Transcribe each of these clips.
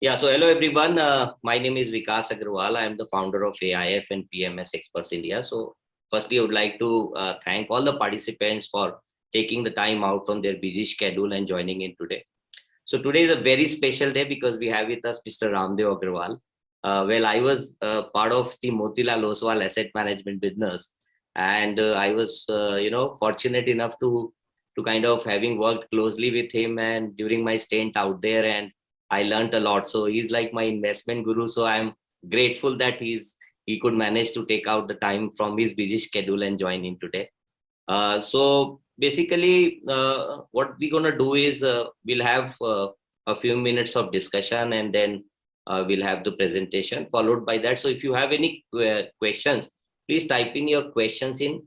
Yeah, so hello everyone. My name is Vikas Agrawal. I am the founder of AIF and PMS Experts India. So, firstly, I would like to thank all the participants for taking the time out from their busy schedule and joining in today. So, today is a very special day because we have with us Mr. Ramdev Agrawal. I was part of the Motilal Oswal asset management business, and I was, fortunate enough to kind of having worked closely with him and during my stint out there, and I learned a lot. So he's like my investment guru. So I'm grateful that he could manage to take out the time from his busy schedule and join in today. So basically, what we're gonna do is we'll have a few minutes of discussion, and then we'll have the presentation followed by that. So if you have any questions, please type in your questions in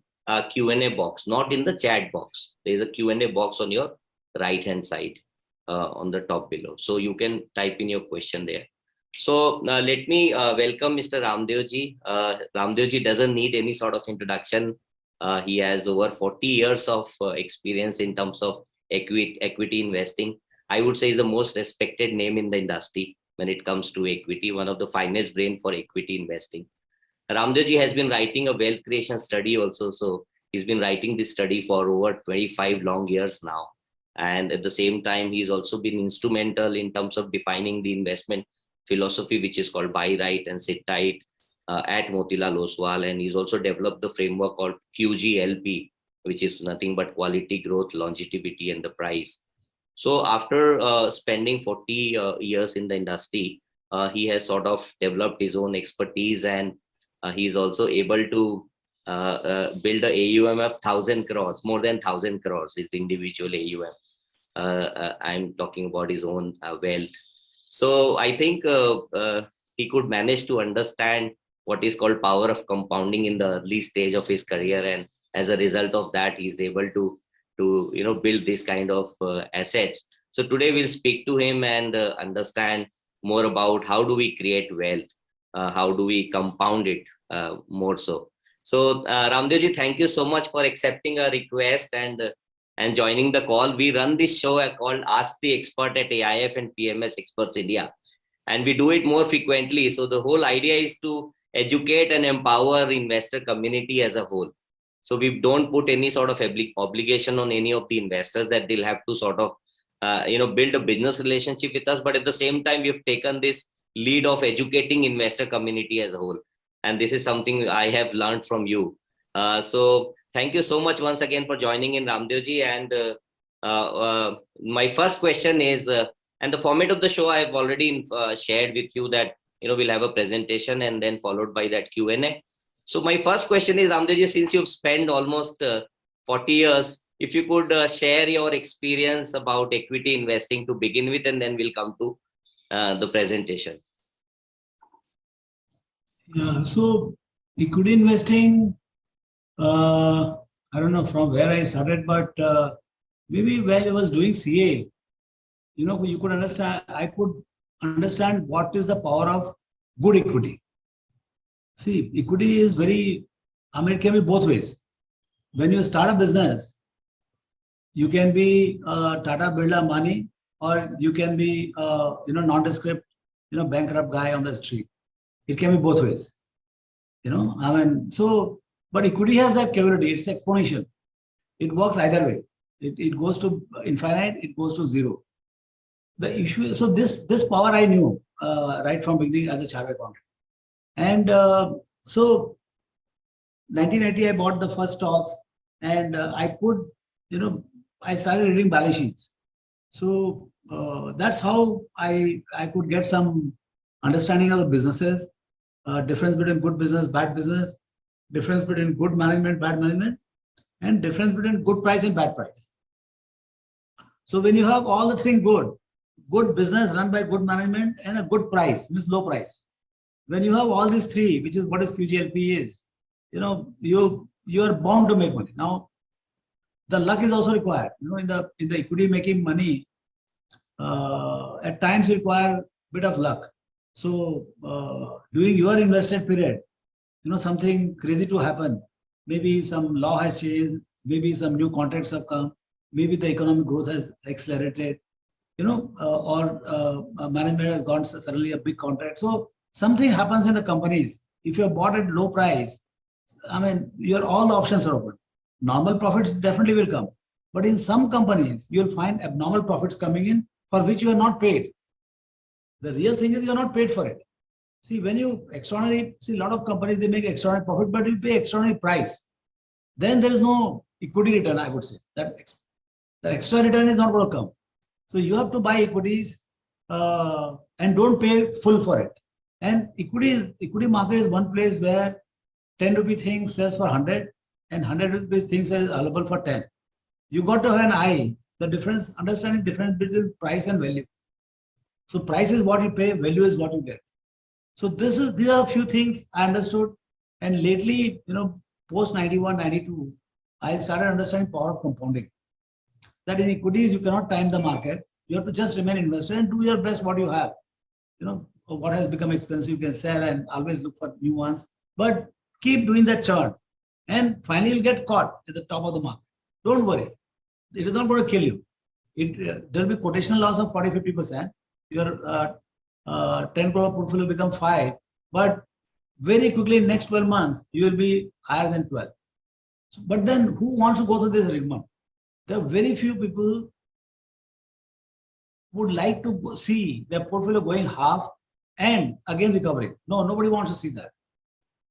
Q&A box, not in the chat box. There's a Q&A box on your right hand side on the top below. So you can type in your question there. So let me welcome Mr. Ramdev ji. Ramdev ji doesn't need any sort of introduction. He has over 40 years of experience in terms of equity investing. I would say he's the most respected name in the industry when it comes to equity, one of the finest brain for equity investing. Ramdev ji has been writing a wealth creation study also. So he's been writing this study for over 25 long years now. And at the same time, he's also been instrumental in terms of defining the investment philosophy, which is called buy right and sit tight at Motilal Oswal. And he's also developed the framework called QGLP, which is nothing but quality, growth, longevity, and the price. So after spending 40 years in the industry, he has sort of developed his own expertise, and he's also able to build a AUM of 1,000 crores, more than 1,000 crores, his individual AUM. I'm talking about his own wealth. So I think he could manage to understand what is called power of compounding in the early stage of his career, and as a result of that, he's able to build this kind of assets. So today we'll speak to him and understand more about how do we create wealth, how do we compound it more so. So Ramdev ji, thank you so much for accepting our request and joining the call. We run this show called Ask the Expert at AIF and PMS Experts India, and we do it more frequently. So the whole idea is to educate and empower investor community as a whole. So we don't put any sort of obligation on any of the investors that they'll have to sort of build a business relationship with us. But at the same time, we've taken this lead of educating investor community as a whole, and this is something I have learned from you. So thank you so much once again for joining in, Ramdev ji. And my first question is, and the format of the show I have already shared with you, that we'll have a presentation and then followed by that Q&A. So my first question is, Ramdev ji, since you've spent almost 40 years, if you could share your experience about equity investing to begin with, and then we'll come to the presentation. Yeah, so equity investing, I don't know from where I started, but maybe when I was doing CA, you could understand, I could understand what is the power of good equity. See, equity is very, it can be both ways. When you start a business, you can be Tata Birla Mani, or you can be, nondescript, bankrupt guy on the street. It can be both ways. But equity has that capability. It's exponential. It works either way. It goes to infinite. It goes to zero. The issue is, so this power I knew right from beginning as a chartered accountant. And so 1980, I bought the first stocks, and I could, I started reading balance sheets. So that's how I could get some understanding of the businesses, difference between good business, bad business, difference between good management, bad management, and difference between good price and bad price. So when you have all the things good business run by good management and a good price, means low price. When you have all these three, which is what is QGLP is, you are bound to make money. Now, the luck is also required. In the equity making money, at times you require a bit of luck. So during your invested period, something crazy to happen. Maybe some law has changed. Maybe some new contracts have come. Maybe the economic growth has accelerated. management has gone suddenly a big contract. So something happens in the companies. If you're bought at low price, I mean, all the options are open. Normal profits definitely will come. But in some companies, you'll find abnormal profits coming in for which you are not paid. The real thing is you're not paid for it. See, when you a lot of companies, they make extraordinary profit, but you pay extraordinary price. Then there is no equity return, I would say. That extra return is not going to come. So you have to buy equities and don't pay full for it. And equity market is one place where 10 rupee thing sells for 100 and 100 rupees things are available for 10. You got to have an eye, understanding difference between price and value. So price is what you pay, value is what you get. So these are a few things I understood. And lately, post 91, 92, I started understanding power of compounding. That in equities, you cannot time the market. You have to just remain invested and do your best what you have. What has become expensive, you can sell and always look for new ones. But keep doing that churn. And finally, you'll get caught at the top of the market. Don't worry. It is not going to kill you. There will be quotational loss of 40-50%. Your 10 crore portfolio will become 5. But very quickly, in next 12 months, you will be higher than 12. But then who wants to go through this rigmarole? There are very few people would like to see their portfolio going half and again recovering. No, nobody wants to see that.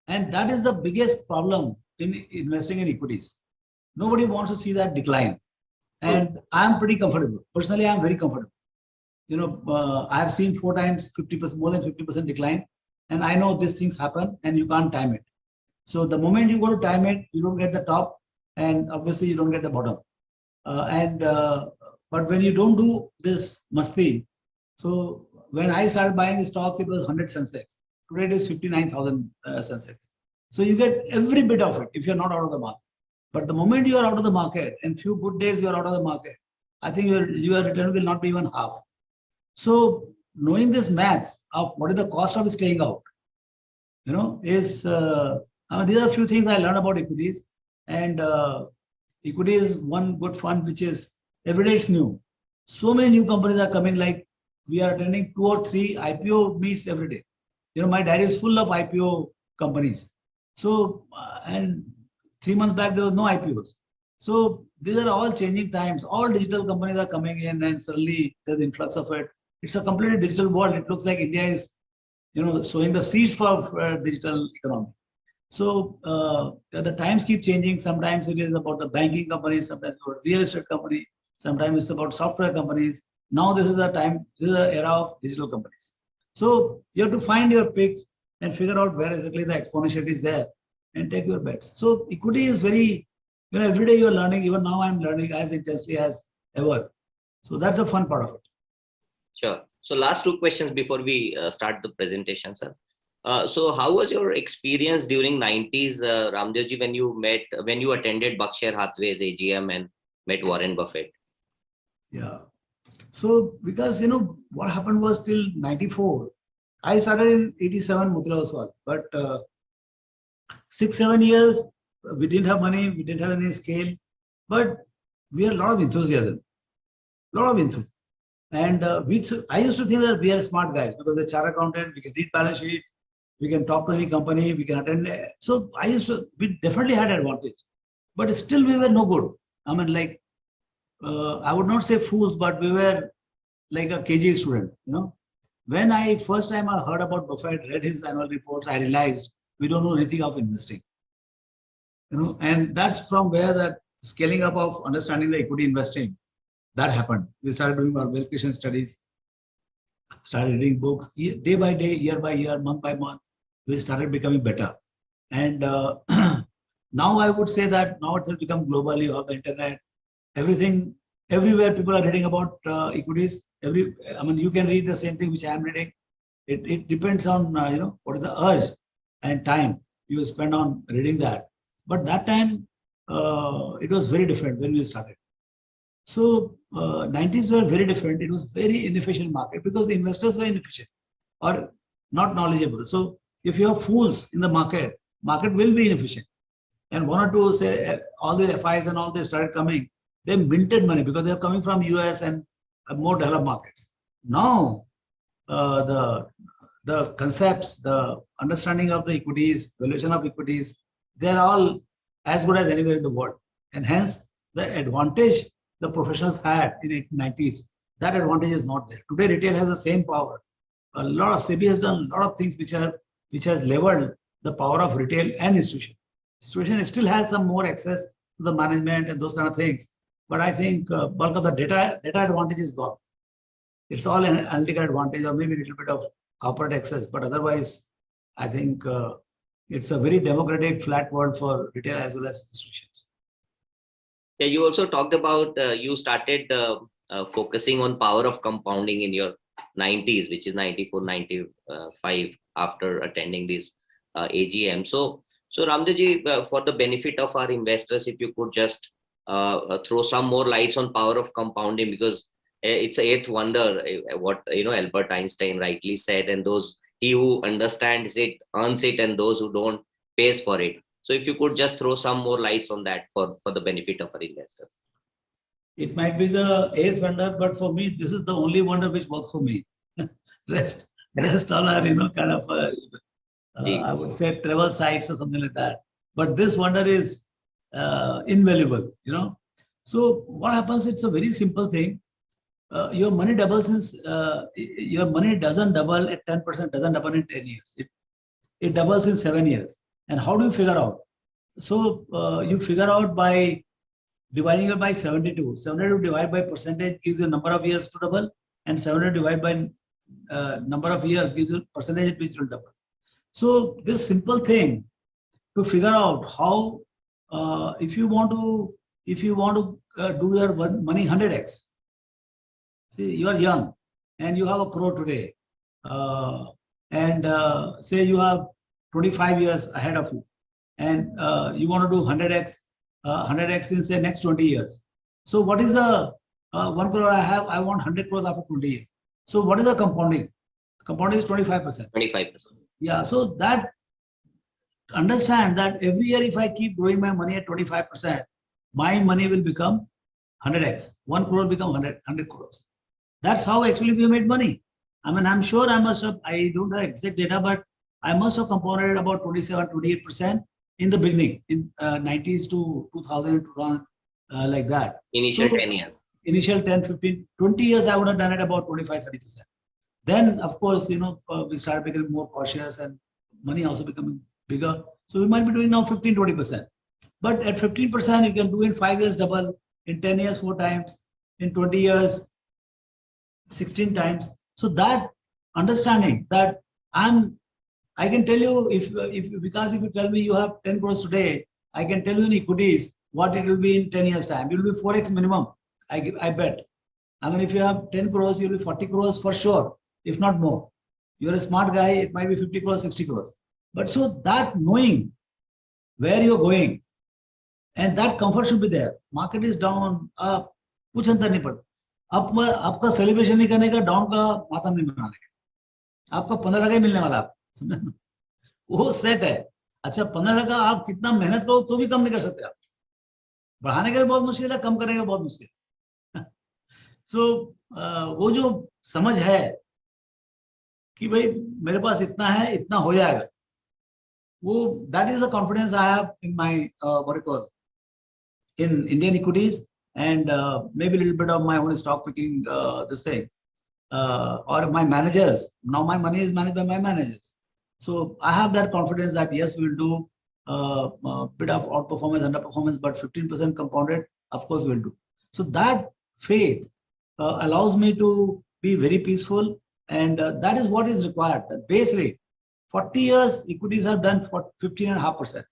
And that is the biggest problem in investing in equities. Nobody wants to see that decline. And I'm pretty comfortable. Personally, I'm very comfortable. I have seen 4 times 50%, more than 50% decline. And I know these things happen and you can't time it. So the moment you go to time it, you don't get the top and obviously you don't get the bottom. But when you don't do this masti, so when I started buying stocks, it was 100 Sensex. Today it is 59,000 Sensex. So you get every bit of it if you're not out of the market. But the moment you are out of the market and few good days you are out of the market, I think your return will not be even half. So knowing this maths of what is the cost of staying out, these are a few things I learned about equities. And equity is one good fund, which is every day it's new. So many new companies are coming, like we are attending 2 or 3 IPO meets every day. My diary is full of IPO companies. So, and 3 months back, there was no IPOs. So these are all changing times. All digital companies are coming in and suddenly there's influx of it. It's a completely digital world. It looks like India is, sowing the seeds for digital economy. So the times keep changing. Sometimes it is about the banking companies, sometimes about real estate company, sometimes it's about software companies. Now this is the era of digital companies. So you have to find your pick and figure out where exactly the exponential is there and take your bets. So equity is very, every day you're learning. Even now I'm learning as intensely as ever. So that's the fun part of it. Sure. So last 2 questions before we start the presentation, sir. So how was your experience during 90s, Ramdevji, when you attended Berkshire Hathaway's AGM and met Warren Buffett? Yeah. So because, what happened was till 94, I started in 87 Motilal Oswal, but 6-7 years, we didn't have money, we didn't have any scale, but we had a lot of enthusiasm, And I used to think that we are smart guys because we're chartered accountant, we can read balance sheet, we can talk to any company, we can attend. So we definitely had advantage, but still we were no good. I mean, I would not say fools, but we were like a KG student, When I first time I heard about Buffett, read his annual reports, I realized we don't know anything of investing, and that's from where that scaling up of understanding the equity investing, that happened. We started doing our wealth creation studies, started reading books, day by day, year by year, month by month, we started becoming better. And now I would say that now it has become global. You have the internet, everything, everywhere people are reading about equities. You can read the same thing which I am reading. It depends on, what is the urge and time you spend on reading that. But that time, it was very different when we started. So 90s were very different. It was very inefficient market because the investors were inefficient or not knowledgeable. So if you have fools in the market will be inefficient. And 1 or 2 say all the FIs and all they started coming, they minted money because they're coming from US and more developed markets. Now, the concepts, the understanding of the equities, valuation of equities, they're all as good as anywhere in the world. And hence, the advantage the professionals had in the 90s, that advantage is not there. Today, retail has the same power. A lot of SEBI has done a lot of things which has leveled the power of retail and institution. Institution still has some more access to the management and those kind of things. But I think bulk of the data advantage is gone. It's all an analytical advantage or maybe a little bit of corporate access. But otherwise, I think it's a very democratic, flat world for retail as well as institutions. Yeah, you also talked about you started focusing on power of compounding in your 90s, which is 94, 95 after attending this AGM. So Ramdev, for the benefit of our investors, if you could just throw some more lights on power of compounding, because it's a eighth wonder, what Albert Einstein rightly said, and he who understands it earns it, and those who don't pays for it. So if you could just throw some more lights on that for the benefit of our investors. It might be the eighth wonder, but for me, this is the only wonder which works for me. rest all are, kind of, I would say travel sites or something like that. But this wonder is invaluable, So what happens, it's a very simple thing. Your money doubles your money doesn't double at 10%, doesn't double in 10 years. It doubles in 7 years. And how do you figure out? So you figure out by dividing it by 72. 72 divided by percentage gives you a number of years to double, and 700 divided by number of years gives you percentage which will double. So this simple thing to figure out how, if you want to do your money 100x. See, you are young and you have 1 crore today, and say you have 25 years ahead of you, and you want to do 100x in say next 20 years. So what is the 1 crore I have? I want 100 crores after 20 years. So what is the compounding? Compounding is 25%. 25%. Yeah. So that understand that every year if I keep growing my money at 25%, my money will become 100x. 1 crore become 100 crores. That's how actually we made money. I mean, I'm sure I don't have exact data, but I must have compounded about 27, 28% in the beginning, in 90s to 2000, like that. Initial 10 years. Initial 10, 15, 20 years, I would have done it about 25, 30%. Then, of course, we started becoming more cautious and money also becoming bigger. So we might be doing now 15, 20%. But at 15%, you can do in 5 years double, in 10 years 4 times, in 20 years 16 times. So that understanding that I can tell you because if you tell me you have 10 crores today, I can tell you in equities what it will be in 10 years time. It will be 4x minimum. I bet. I mean, if you have 10 crores, you'll be 40 crores for sure, if not more. You're a smart guy, it might be 50 crores, 60 crores. But so that knowing where you're going, and that comfort should be there. Market is down, up, कुछ अंतर नहीं पड़ता. आपका celebration नहीं करने का, down का मातम नहीं मनाने का. आपका 15 लाख ही मिलने वाला आप. वो सेट है. अच्छा 15 लाख आप कितना मेहनत करो तो भी कम नहीं कर सकते आप. बढ़ाने का भी बहुत मुश्किल है, कम करने का बहुत मुश्किल. सो वो जो समझ है कि भाई मेरे पास इतना है, इतना हो जाएगा, वो that is the confidence I have in my what you call in Indian equities, and maybe a little bit of my own stock picking this thing, or my managers. Now my money is managed by my managers, so I have that confidence that yes, we will do a bit of outperformance, underperformance, but 15% compounded, of course we'll do. So that faith allows me to be very peaceful, and that is what is required. The base rate, 40 years equities have done for 15.5%.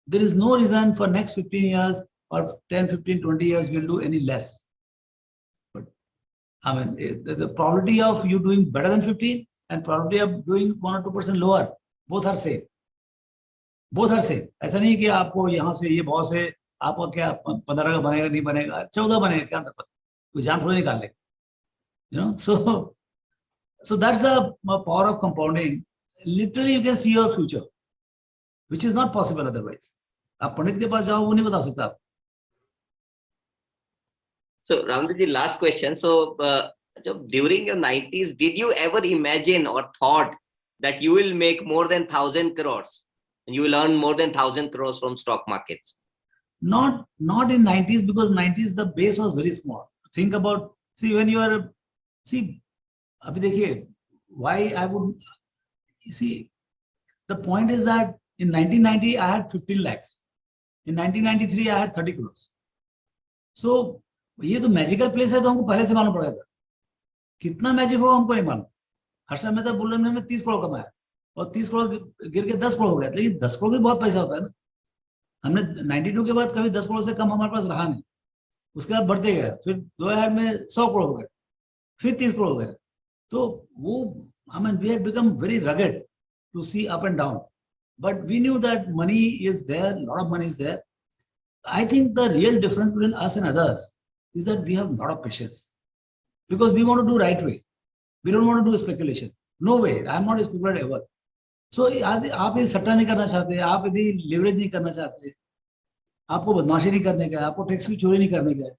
There is no reason for next 15 years or 10, 15, 20 years we'll do any less. But I mean, the probability of you doing better than 15 and probability of doing 1 or 2% lower, both are same. Both are same. ऐसा नहीं कि आपको यहाँ से ये बहुत से आपका क्या 15 का बनेगा नहीं बनेगा 14 बनेगा क्या अंतर पड़ता, कोई जान थोड़ी निकाल ले. So that's the power of compounding. Literally you can see your future, which is not possible otherwise. आप पंडित के पास जाओ, वो नहीं बता सकता आप. So Ramdev ji, last question. So during your 90s, did you ever imagine or thought that you will make more than 1,000 crores and you will earn more than 1,000 crores from stock markets? Not in 90s, because 90s the base was very small. Think about, see, when you are, see, abhi dekhiye, why I would, you see, the point is that in 1990 I had 15 lakhs. In 1993 I had 30 crores. So ये तो magical place है, तो हमको पहले से मालूम पड़ गया था. कितना मैजिक होगा हमको नहीं मालूम. हर्षद मेहता बोल रहे हैं 30 करोड़ कमाया और 30 करोड़ गिर के 10 करोड़ हो गया. लेकिन 10 करोड़ भी बहुत पैसा होता है ना. हमने 92 के बाद कभी 10 करोड़ से कम हमारे पास रहा नहीं. उसके बाद बढ़ते गया, फिर 2000 में 100 करोड़ हो गए, फिर 30 करोड़ हो गए. तो वो, I mean, we had become very rugged to see up and down, but we knew that money is there, a lot of money is there. I think the real difference between us and others is that we have a lot of patience, because we want to do right way. We don't want to do speculation. No way, I am not a speculator ever. So आप ये सट्टा नहीं करना चाहते, आप यदि leverage नहीं करना चाहते, आपको बदमाशी नहीं करने का है, आपको टैक्स की चोरी नहीं करने का है,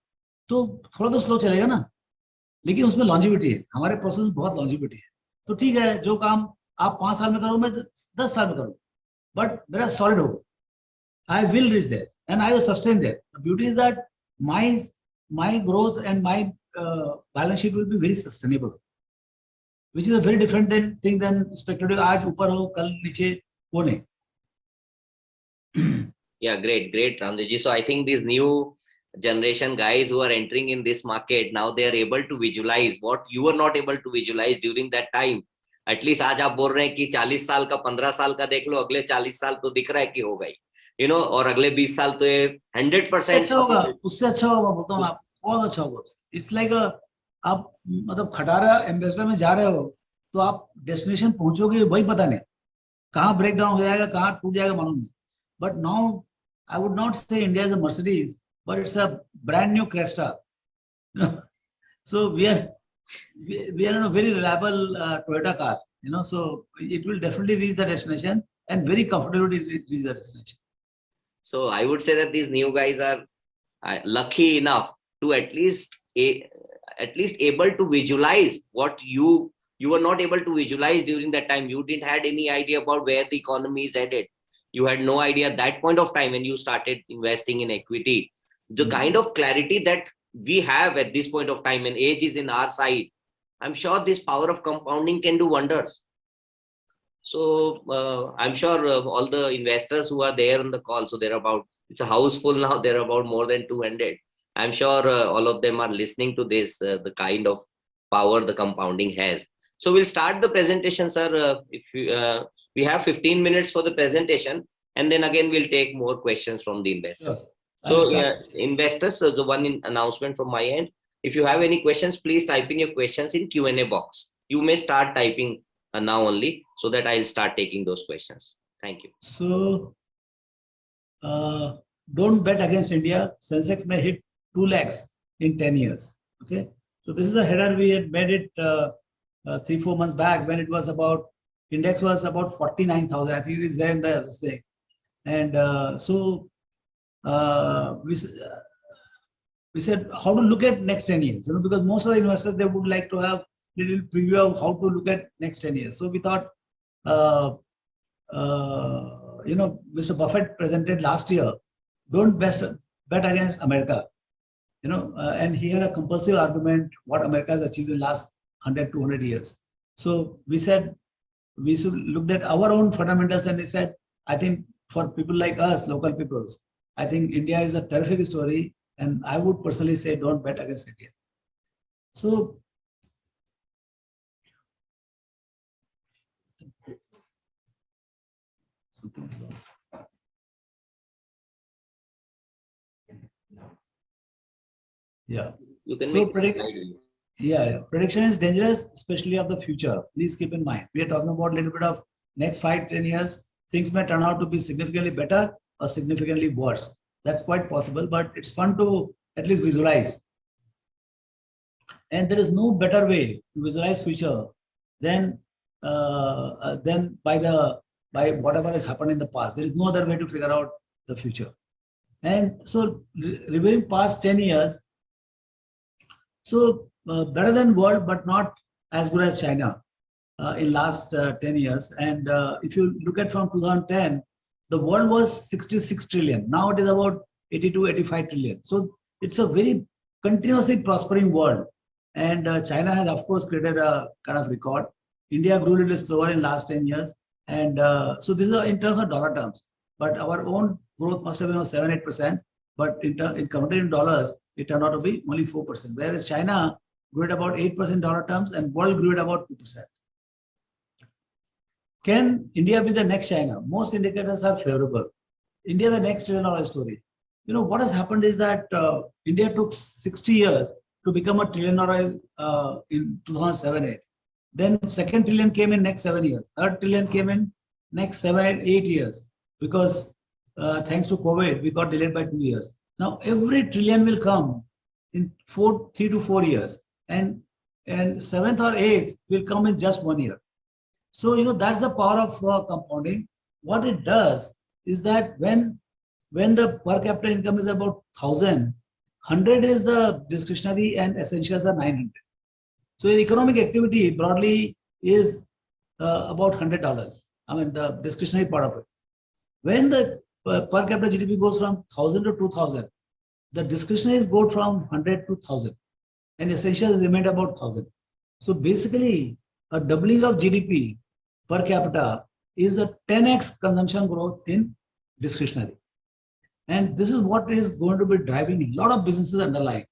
तो थोड़ा तो स्लो चलेगा ना. लेकिन उसमें लॉन्जिविटी है. हमारे प्रोसेस में बहुत लॉन्जिविटी है. तो ठीक है, जो काम आप 5 साल में करो, मैं 10 साल में करूँ, बट मेरा सॉलिड होगा. I will reach there and I will sustain there. The beauty is that my growth and my balance sheet will be very sustainable, which is a very different thing than speculative. आज ऊपर हो कल नीचे, वो नहीं. Yeah, great, Ramdev. So I think these new generation guys who are entering in this market, now they are able to visualize what you were not able to visualize during that time. At least आज आप बोल रहे हैं कि 40 साल का 15 साल का देख लो, अगले 40 साल तो दिख रहा है कि होगा ही, और अगले 20 साल तो ये 100% अच्छा होगा, उससे अच्छा होगा, बोलता हूँ आप, बहुत अच्छा होगा. इट्स लाइक आप मतलब खटारा एम्बेसडर में जा रहे हो, तो आप डेस्टिनेशन पहुंचोगे वही पता नहीं, कहाँ ब्रेक डाउन हो जाएगा, कहाँ टूट जाएगा मालूम नहीं. But now I would not say India is a Mercedes, but it's a brand new Cresta. So we are in a very reliable Toyota car, so it will definitely reach the destination and very comfortably reach the destination. So I would say that these new guys are lucky enough to at least able to visualize what you were not able to visualize during that time. You didn't had any idea about where the economy is headed. You had no idea at that point of time when you started investing in equity. The kind of clarity that we have at this point of time, and age is in our side, I'm sure this power of compounding can do wonders. So I'm sure all the investors who are there on the call, so they're about, it's a house full now, they're about more than 200. I'm sure all of them are listening to this, the kind of power the compounding has. So we'll start the presentation, sir. We have 15 minutes for the presentation, and then again we'll take more questions from the investors. Sure. So investors, the one announcement from my end, if you have any questions, please type in your questions in Q&A box. You may start typing now only, so that I'll start taking those questions. Thank you. So don't bet against India. Sensex may hit 2 lakhs in 10 years. Okay. So this is a header. We had made it 3-4 months back, when it was about, index was about 49,000. I think it is there in the thing. And we said how to look at next 10 years, because most of the investors, they would like to have little preview of how to look at next 10 years. So we thought, Mr. Buffett presented last year, don't bet against America, and he had a compulsive argument what America has achieved in the last 100, 200 years. So we said we should look at our own fundamentals, and he said, I think for people like us, local peoples, I think India is a terrific story, and I would personally say don't bet against India. So yeah. You can So make prediction is dangerous, especially of the future. Please keep in mind, we are talking about a little bit of next 5-10 years. Things may turn out to be significantly better or significantly worse. That's quite possible, but it's fun to at least visualize. And there is no better way to visualize future than by whatever has happened in the past. There is no other way to figure out the future. And so reviewing past 10 years, so better than world, but not as good as China in last 10 years. And if you look at from 2010, the world was 66 trillion. Now it is about 82, 85 trillion. So it's a very continuously prospering world. And China has, of course, created a kind of record. India grew a little slower in last 10 years. And so this is in terms of dollar terms. But our own growth must have been 7, 8%. But in converted in dollars, it turned out to be only 4%. Whereas China grew at about 8% dollar terms and world grew at about 2%. Can India be the next China? Most indicators are favorable. India, the next trillion-dollar story. You know, what has happened is that India took 60 years to become a trillion-dollar in 2007-8. Then second trillion came in next 7 years. Third trillion came in next 7, 8 years. Because thanks to COVID, we got delayed by 2 years. Now every trillion will come in 3 to 4 years. And seventh or eighth will come in just 1 year. So, you know, that's the power of compounding. What it does is that when the per capita income is about 1,000, 100 is the discretionary and essentials are 900. So your economic activity broadly is about $100. I mean, the discretionary part of it. When the per capita GDP goes from 1,000 to 2,000, the discretionaries go from 100 to 1,000 and essentials remain about 1,000. So basically, a doubling of GDP per capita is a 10x consumption growth in discretionary. And this is what is going to be driving a lot of businesses underlying.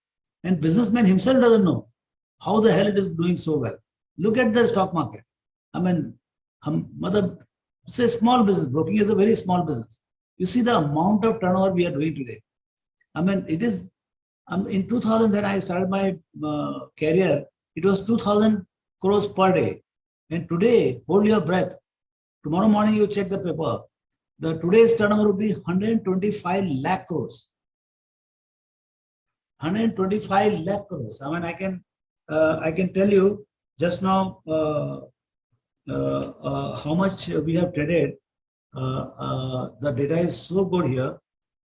And businessman himself doesn't know how the hell it is doing so well. Look at the stock market. I mean, it's a small business. Broking is a very small business. You see the amount of turnover we are doing today. I mean, it is, in 2000 when I started my career, it was 2,000 crores per day. And today, hold your breath. Tomorrow morning you check the paper. Today's turnover would be 125 lakh crores. 125 lakh crores. I mean, I can tell you just now how much we have traded. The data is so good here.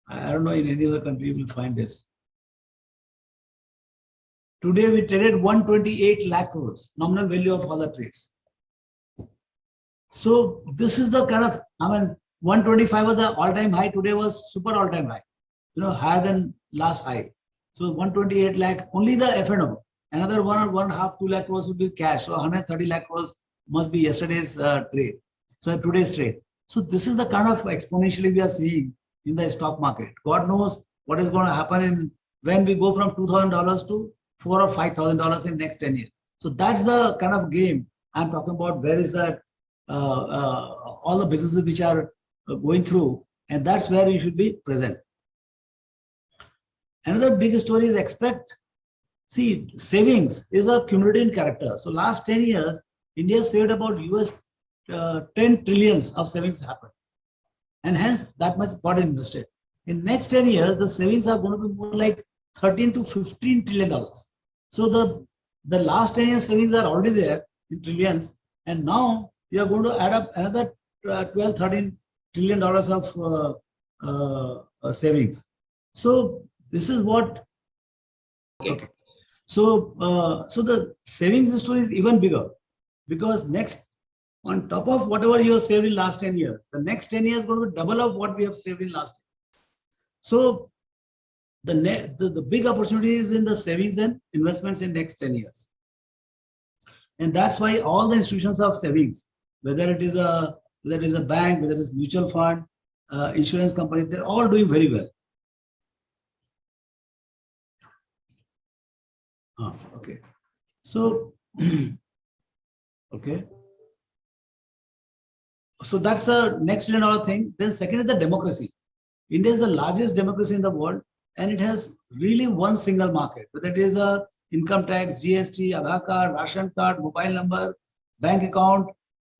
I don't know in any other country you will find this. Today we traded 128 lakh crores, nominal value of all the trades. So this is the kind of, I mean, 125 was the all-time high. Today was super all-time high, you know, higher than last high. So 128 lakh, only the F&O. Another 1.5, 2 lakh crores will be cash. So 130 lakh crores must be yesterday's trade. So today's trade. So this is the kind of exponentially we are seeing in the stock market. God knows what is going to happen when we go from $2,000 to $4,000 or $5,000 in next 10 years. So that's the kind of game I'm talking about. Where is that all the businesses which are going through, and that's where you should be present. Another big story is expect. See, savings is a cumulative character. So last 10 years, India saved about US 10 trillions of savings happened. And hence that much got invested. In next 10 years, the savings are going to be more like 13 to 15 trillion dollars. So the last 10 years savings are already there in trillions. And now we are going to add up another 12, 13 trillion dollars of savings. So this is what, okay. So the savings story is even bigger because next, on top of whatever you have saved in last 10 years, the next 10 years is going to be double of what we have saved in last 10 years. So the big opportunity is in the savings and investments in next 10 years. And that's why all the institutions of savings, whether it is a bank, whether it is mutual fund, insurance company, they're all doing very well. Okay. So, okay. So that's the next $1 trillion thing. Then second is the democracy. India is the largest democracy in the world, and it has really one single market, whether it is a income tax, GST, Aadhaar card, ration card, mobile number, bank account,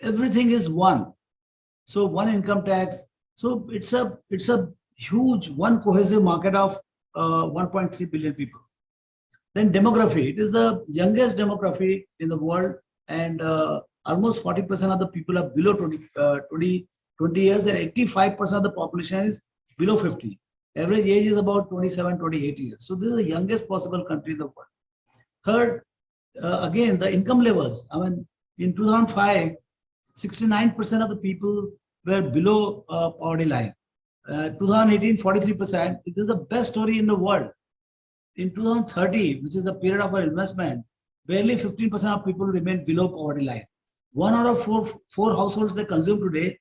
everything is one. So one income tax. So it's a huge, one cohesive market of 1.3 billion people. Then demography. It is the youngest demography in the world, and almost 40% of the people are below 20 years, and 85% of the population is below 50. Average age is about 27, 28 years. So this is the youngest possible country in the world. Third, again, the income levels. I mean, in 2005, 69% of the people were below poverty line. 2018, 43%. It is the best story in the world. In 2030, which is the period of our investment, barely 15% of people remain below poverty line. 1 out of 4 households they consume today.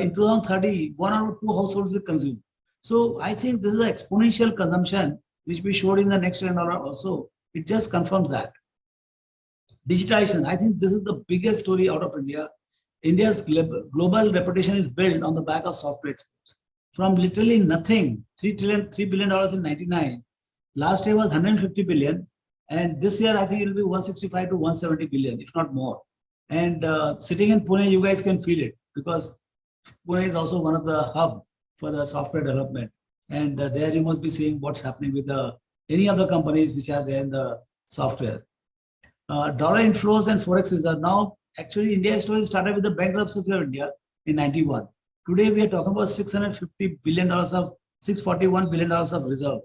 In 2030, 1 out of 2 households will consume. So I think this is an exponential consumption, which we showed in the next $10 also. It just confirms that. Digitization, I think this is the biggest story out of India. India's global reputation is built on the back of software exports. From literally nothing, $3 billion in 99. Last year was 150 billion. And this year, I think it will be 165 to 170 billion, if not more. And sitting in Pune, you guys can feel it because Pune is also one of the hub for the software development. And there you must be seeing what's happening with any other companies which are there in the software. Dollar inflows and forex reserve. Now, actually, India story started with the bankruptcy of India in 91. Today, we are talking about $650 billion of $641 billion of reserve.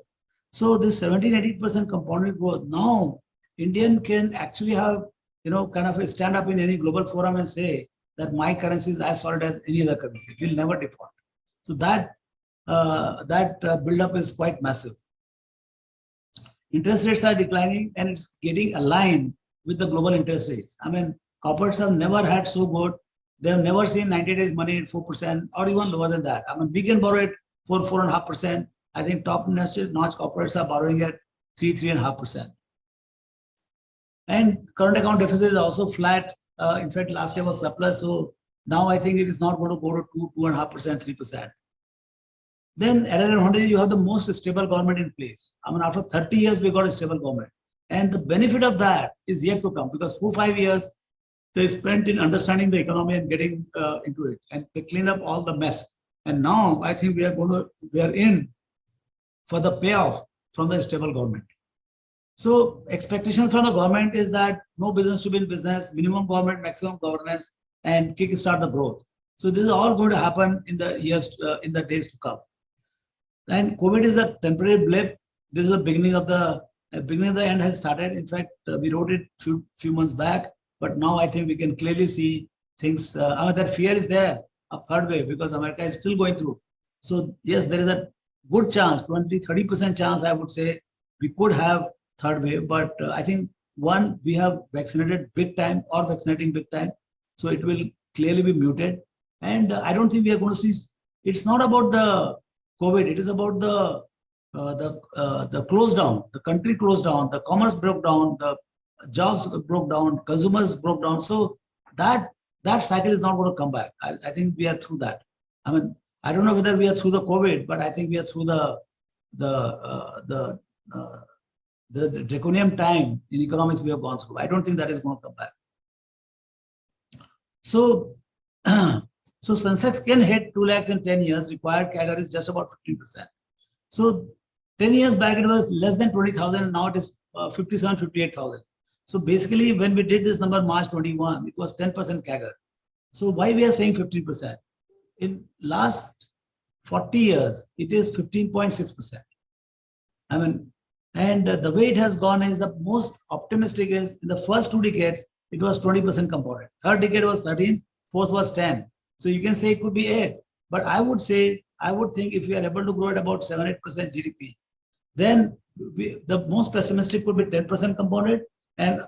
So this 17-18% compounded growth. Now, Indian can actually have, kind of a stand up in any global forum and say that my currency is as solid as any other currency. It will never default. So that buildup is quite massive. Interest rates are declining and it's getting aligned with the global interest rates. I mean, corporates have never had so good. They have never seen 90 days money at 4% or even lower than that. I mean, we can borrow it for 4.5%. I think top notch corporates are borrowing at 3.5%. And current account deficit is also flat. In fact, last year was surplus. So now I think it is not going to go to 2.5%, 3%. Then added advantage, you have the most stable government in place. I mean, after 30 years, we got a stable government. And the benefit of that is yet to come because 4-5 years they spent in understanding the economy and getting into it. And they cleaned up all the mess. And now I think we are in for the payoff from the stable government. So expectations from the government is that no business to be in business, minimum government, maximum governance, and kickstart the growth. So this is all going to happen in the days to come. And COVID is a temporary blip. This is the beginning of the end has started. In fact, we wrote it few months back, but now I think we can clearly see things. That fear is there of third wave because America is still going through. So yes, there is a good chance, 20-30% chance, I would say, we could have third wave. But I think we have vaccinated big time or vaccinating big time, so it will clearly be muted. And I don't think we are going to see. It's not about the COVID. It is about the close down. The country closed down. The commerce broke down. The jobs broke down. Consumers broke down. So that cycle is not going to come back. I think we are through that. I mean, I don't know whether we are through the COVID, but I think we are through the draconian time in economics we have gone through. I don't think that is going to come back. So, so Sensex can hit 2 lakhs in 10 years. Required CAGR is just about 15%. So 10 years back, it was less than 20,000 and now it is 57, 58,000. So basically, when we did this number March 21, it was 10% CAGR. So why we are saying 15%? In last 40 years, it is 15.6%. I mean, and the way it has gone is the most optimistic is in the first 2 decades, it was 20% compounded. Third decade was 13, fourth was 10. So you can say it could be 8. But I would think if we are able to grow at about 7-8% GDP, then the most pessimistic could be 10% compounded and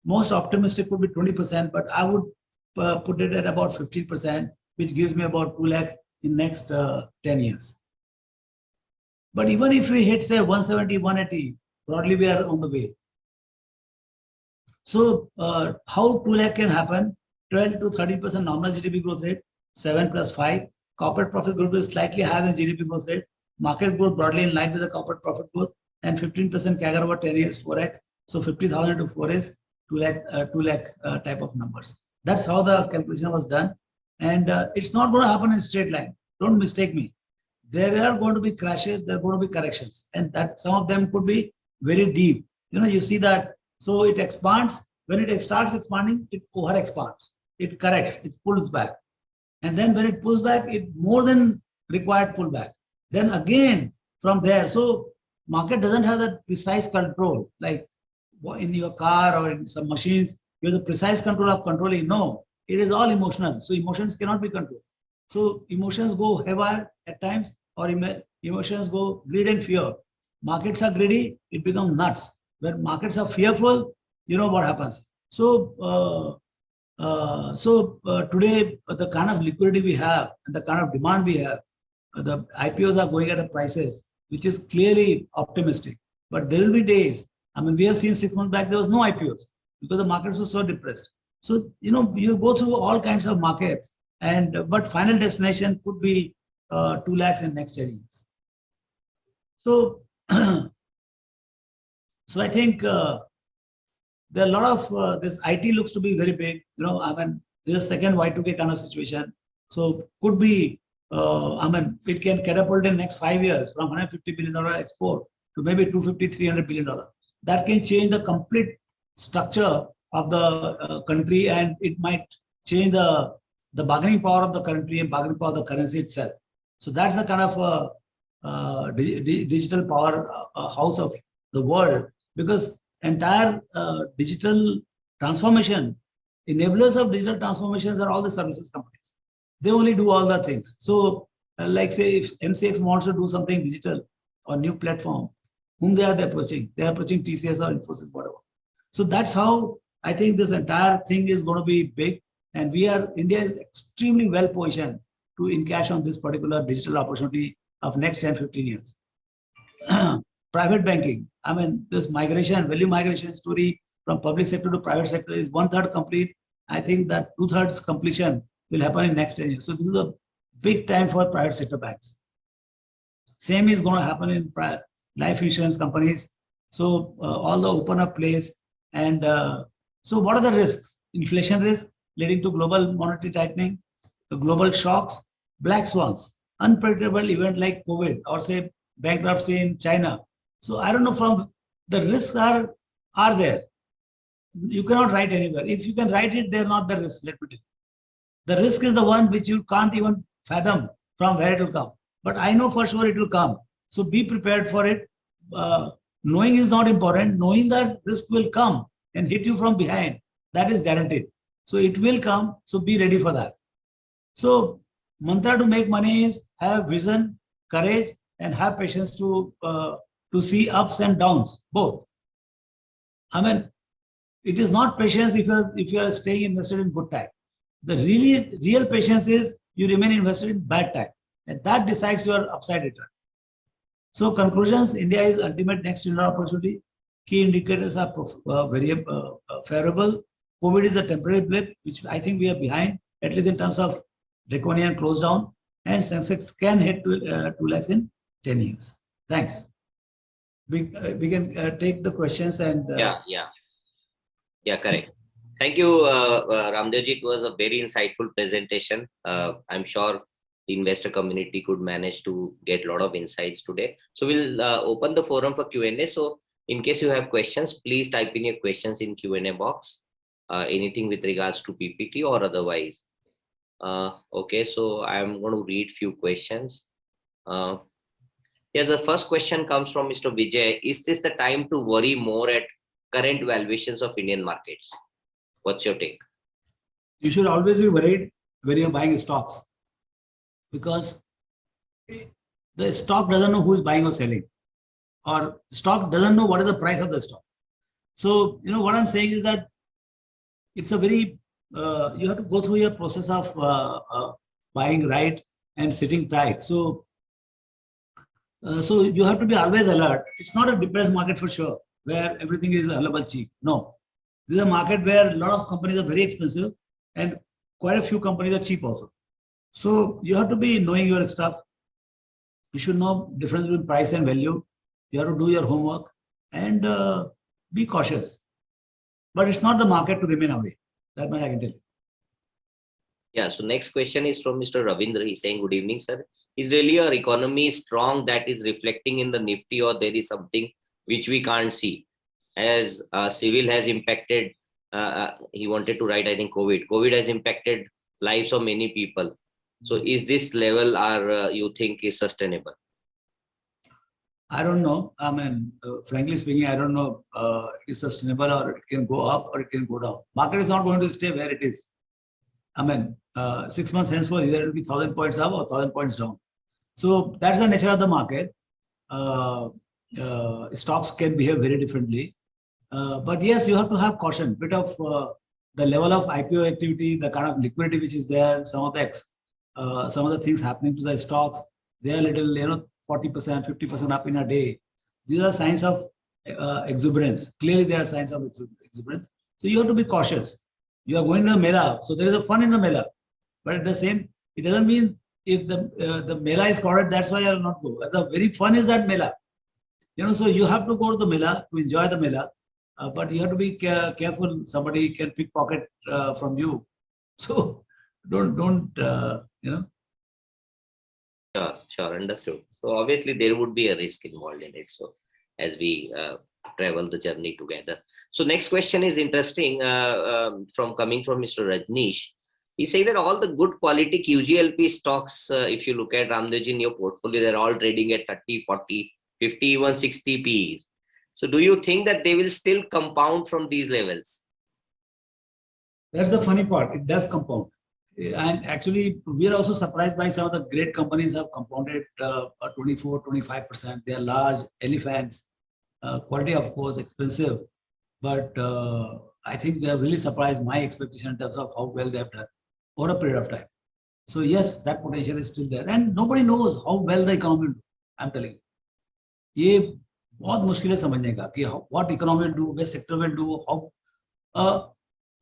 most optimistic would be 20%. But I would put it at about 15%, which gives me about 2 lakh in next 10 years. But even if we hit say 170, 180, broadly we are on the way. So how 2 lakh can happen? 12 to 30% nominal GDP growth rate, 7 plus 5. Corporate profit growth is slightly higher than GDP growth rate. Market growth broadly in line with the corporate profit growth and 15% CAGR over 10 years, 4x. So 50,000 to 4 is 2 lakh type of numbers. That's how the calculation was done. And it's not going to happen in straight line. Don't mistake me. There are going to be crashes, there are going to be corrections, and that some of them could be very deep. You see that. So it expands. When it starts expanding, it over expands. It corrects, it pulls back. And then when it pulls back, it more than required pullback. Then again from there, so market doesn't have that precise control. Like in your car or in some machines, you have the precise control of controlling. No, it is all emotional. So emotions cannot be controlled. So emotions go haywire at times, or emotions go greed and fear. Markets are greedy, it becomes nuts. When markets are fearful, you know what happens. So today, the kind of liquidity we have and the kind of demand we have, the IPOs are going at a prices which is clearly optimistic. But there will be days. I mean, we have seen 6 months back there was no IPOs because the markets were so depressed. So you go through all kinds of markets, and but final destination could be 2 lakhs in next 10 years. So, so I think there are a lot of this IT looks to be very big. I mean, there's a second Y2K kind of situation. So could be, I mean, it can catapult in next 5 years from $150 billion export to maybe $250, $300 billion. That can change the complete structure of the country, and it might change the bargaining power of the country and bargaining power of the currency itself. So that's the kind of digital power house of the world, because entire digital transformation, enablers of digital transformations are all the services companies. They only do all the things. So like say if MCX wants to do something digital or new platform, whom they are approaching? They are approaching TCS or Infosys, whatever. So that's how I think this entire thing is going to be big. And India is extremely well positioned to encash on this particular digital opportunity of next 10, 15 years. Private banking, I mean, this value migration story from public sector to private sector is 1/3 complete. I think that 2/3 completion will happen in next 10 years. So this is a big time for private sector banks. Same is going to happen in life insurance companies. So all the open up plays. And so what are the risks? Inflation risk leading to global monetary tightening, the global shocks, black swans, unpredictable event like COVID, or say bankruptcy in China. So I don't know, from the risks are there. You cannot write anywhere. If you can write it, they're not the risk. Let me tell you. The risk is the one which you can't even fathom from where it will come. But I know for sure it will come. So be prepared for it. Knowing is not important. Knowing that risk will come and hit you from behind, that is guaranteed. So it will come. So be ready for that. So mantra to make money is have vision, courage, and have patience to see ups and downs, both. I mean, it is not patience if you are staying invested in good time. The real patience is you remain invested in bad time, and that decides your upside return. So conclusions: India is ultimate next trillion opportunity. Key indicators are very favorable. COVID is a temporary blip, which I think we are behind, at least in terms of draconian close down, and Sensex can hit 2 lakhs in 10 years. Thanks. We can take the questions and yeah, correct. Thank you, Ramdevji. It was a very insightful presentation. I'm sure the investor community could manage to get a lot of insights today. So we'll open the forum for Q&A. So in case you have questions, please type in your questions in Q&A box. Anything with regards to PPT or otherwise. Okay, so I'm going to read few questions. The first question comes from Mr. Vijay. Is this the time to worry more at current valuations of Indian markets? What's your take? You should always be worried when you're buying stocks, because the stock doesn't know who is buying or selling, or stock doesn't know what is the price of the stock. So, what I'm saying is that it's a very, you have to go through your process of buying right and sitting tight. So you have to be always alert. It's not a depressed market for sure, where everything is available cheap. No, this is a market where a lot of companies are very expensive and quite a few companies are cheap also. So you have to be knowing your stuff. You should know difference between price and value. You have to do your homework and be cautious. But it's not the market to remain away. That much I can tell you. Yeah, so next question is from Mr. Ravindra. He's saying, good evening, sir. Is really our economy strong that is reflecting in the Nifty, or there is something which we can't see? As civil has impacted, he wanted to write, I think, COVID has impacted lives of many people. So is this level you think is sustainable? I don't know. I mean, frankly speaking, I don't know it is sustainable or it can go up or it can go down. Market is not going to stay where it is. I mean, 6 months henceforth, either it will be 1,000 points up or 1,000 points down. So that's the nature of the market. Stocks can behave very differently. But yes, you have to have caution, bit of the level of IPO activity, the kind of liquidity which is there, some of the things happening to the stocks, they are little, 40%, 50% up in a day. These are signs of exuberance. Clearly, they are signs of exuberance. So you have to be cautious. You are going to the Mela, so there is a fun in the Mela. But at the same, it doesn't mean if the Mela is crowded, that's why I will not go. The very fun is that Mela. So you have to go to the Mela to enjoy the Mela. But you have to be careful. Somebody can pickpocket from you. So don't. Sure, understood. So obviously there would be a risk involved in it. So as we travel the journey together. So next question is interesting from Mr. Rajneesh. He said that all the good quality QGLP stocks, if you look at Ramdevji in your portfolio, they're all trading at 30, 40, 50, even 60 Ps. So do you think that they will still compound from these levels? That's the funny part. It does compound. And actually, we are also surprised by some of the great companies have compounded 24, 25%. They are large elephants. Quality, of course, expensive. But I think they have really surprised my expectation in terms of how well they have done over a period of time. So yes, that potential is still there. And nobody knows how well the economy will do. I'm telling you. ये बहुत मुश्किल है समझने का कि what economy will do, which sector will do,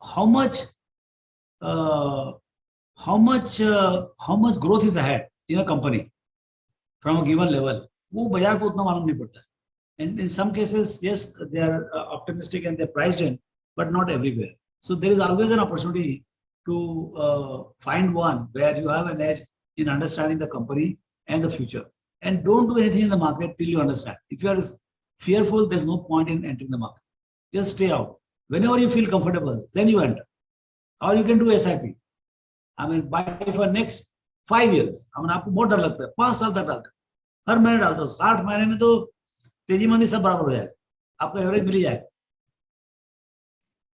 how much growth is ahead in a company from a given level. वो बाजार को उतना मालूम नहीं पड़ता. And in some cases, yes, they are optimistic and they're priced in, but not everywhere. So there is always an opportunity to find one where you have an edge in understanding the company and the future. And don't do anything in the market till you understand. If you are fearful, there's no point in entering the market. Just stay out. Whenever you feel comfortable, then you enter. Or you can do SIP. I mean, buy for next 5 years. I mean, आपको बहुत डर लगता है 5 साल तक डालते हर महीने डालते हो 60 महीने में तो तेजी मंदी सब बराबर हो जाए आपका एवरेज मिल जाए.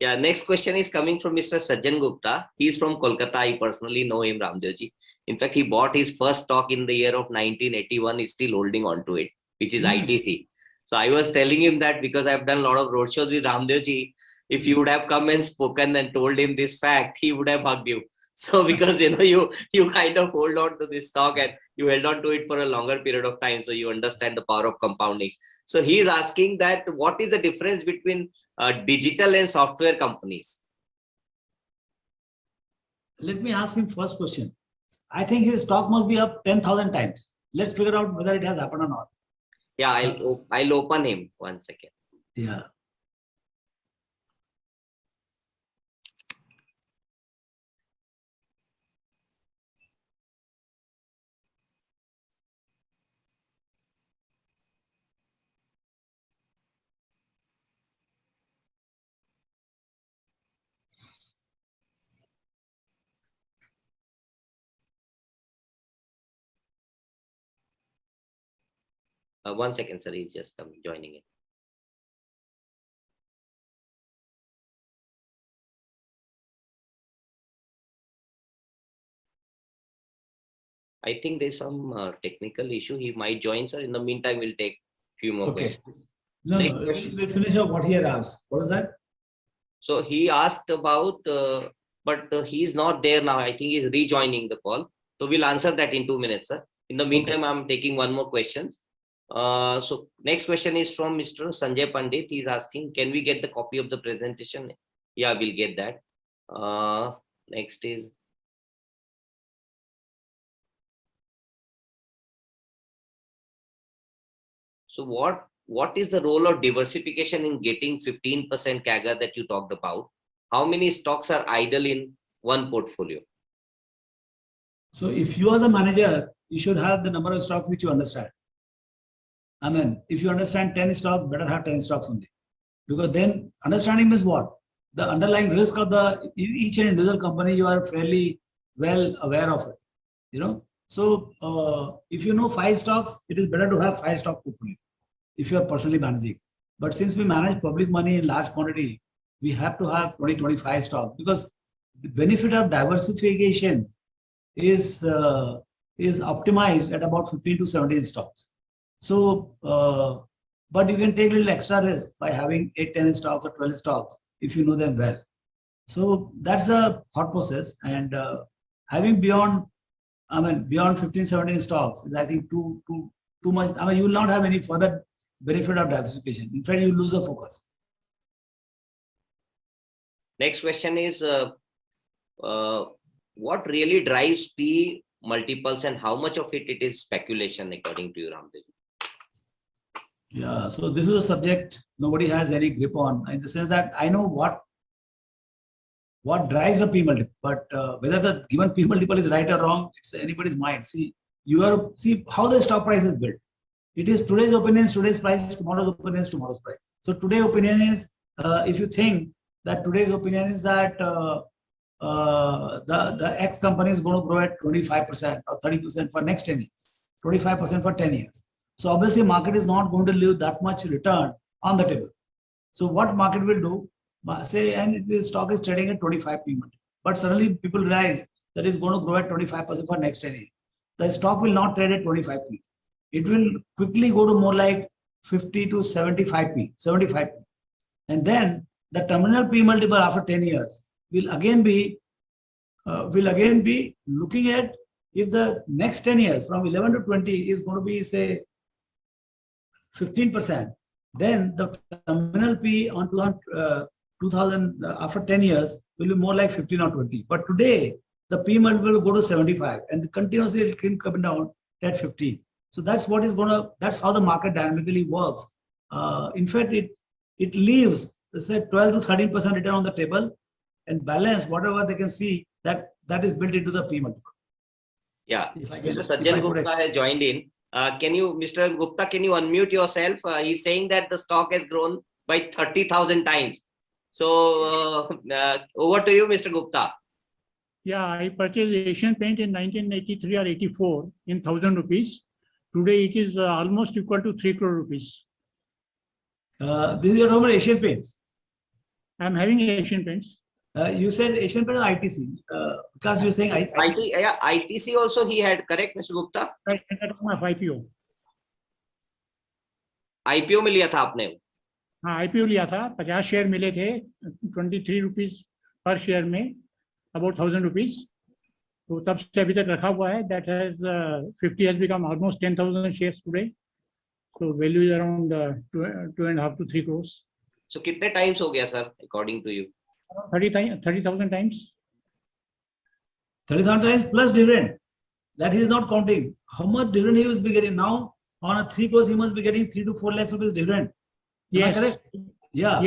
Yeah, next question is coming from Mr. Sajjan Gupta. He's from Kolkata. I personally know him, Ramdevji. In fact, he bought his first stock in the year of 1981. He's still holding on to it, which is ITC. So I was telling him that because I've done a lot of roadshows with Ramdevji, if you would have come and spoken and told him this fact, he would have hugged you. So because you kind of hold on to this stock and you held on to it for a longer period of time, so you understand the power of compounding. So he is asking that what is the difference between digital and software companies? Let me ask him first question. I think his stock must be up 10,000 times. Let's figure out whether it has happened or not. Yeah, I'll open him 1 second. Yeah. One second, sir. He's just joining in. I think there's some technical issue. He might join, sir. In the meantime, we'll take a few more questions. No, we'll finish up what he had asked. What was that? So he asked about, but he's not there now. I think he's rejoining the call. So we'll answer that in 2 minutes, sir. In the meantime, I'm taking one more question. So next question is from Mr. Sanjay Pandit. He's asking, can we get the copy of the presentation? Yeah, we'll get that. Next is. So what is the role of diversification in getting 15% CAGR that you talked about? How many stocks are idle in one portfolio? So if you are the manager, you should have the number of stocks which you understand. I mean, if you understand 10 stocks, better have 10 stocks only. Because then understanding means what? The underlying risk of each and individual company, you are fairly well aware of it. So if you know 5 stocks, it is better to have 5 stock portfolio. if you are personally managing. But since we manage public money in large quantity, we have to have 20, 25 stocks, because the benefit of diversification is optimized at about 15 to 17 stocks. So, but you can take a little extra risk by having 8, 10 stocks or 12 stocks if you know them well. So that's a thought process, and having beyond 15, 17 stocks is, I think, too much. I mean, you will not have any further benefit of diversification. In fact, you lose the focus. Next question is, what really drives P multiples, and how much of it is speculation according to you, Ramdev? Yeah, so this is a subject nobody has any grip on, in the sense that I know what drives a P multiple, but whether the given P multiple is right or wrong, it's anybody's mind. See how the stock price is built. It is today's opinion, today's price, tomorrow's opinion, tomorrow's price. So today's opinion is, if you think that today's opinion is that the X company is going to grow at 25% or 30% for next 10 years, 25% for 10 years. So obviously market is not going to leave that much return on the table. So what market will do, say, and the stock is trading at 25 P multiple, but suddenly people realize that it's going to grow at 25% for next 10 years. The stock will not trade at 25 P. It will quickly go to more like 50 to 75 P. And then the terminal P multiple after 10 years will again be looking at, if the next 10 years from 11 to 20 is going to be, say, 15%, then the terminal P on 2000 after 10 years will be more like 15 or 20. But today the P multiple will go to 75, and continuously it will keep coming down at 15. So that's how the market dynamically works. In fact, it leaves, let's say, 12 to 13% return on the table, and balance whatever they can see that is built into the P multiple. Yeah, Mr. Sajjan Gupta has joined in. Mr. Gupta, can you unmute yourself? He's saying that the stock has grown by 30,000 times. So over to you, Mr. Gupta. Yeah, I purchased Asian Paint in 1983 or 84 in 1,000 rupees. Today it is almost equal to 3 crore rupees. This is your normal Asian Paints. I'm having Asian Paints. You said Asian Paints or ITC? Because you're saying ITC also he had, correct, Mr. Gupta? Right, that was my IPO. IPO में लिया था आपने? हाँ, IPO लिया था, 50 share मिले थे, 23 rupees पर शेयर में, about 1,000 rupees. तो तब से अभी तक रखा हुआ है. That has 50 has become almost 10,000 shares today. So value is around 2.5 to 3 crores. So कितने times हो गया sir, according to you? 30,000 times. 30,000 times plus dividend. That he is not counting. How much dividend he must be getting now? On a 3 crores, he must be getting 3 to 4 lakhs rupees dividend. Yes. Am I correct? Yeah.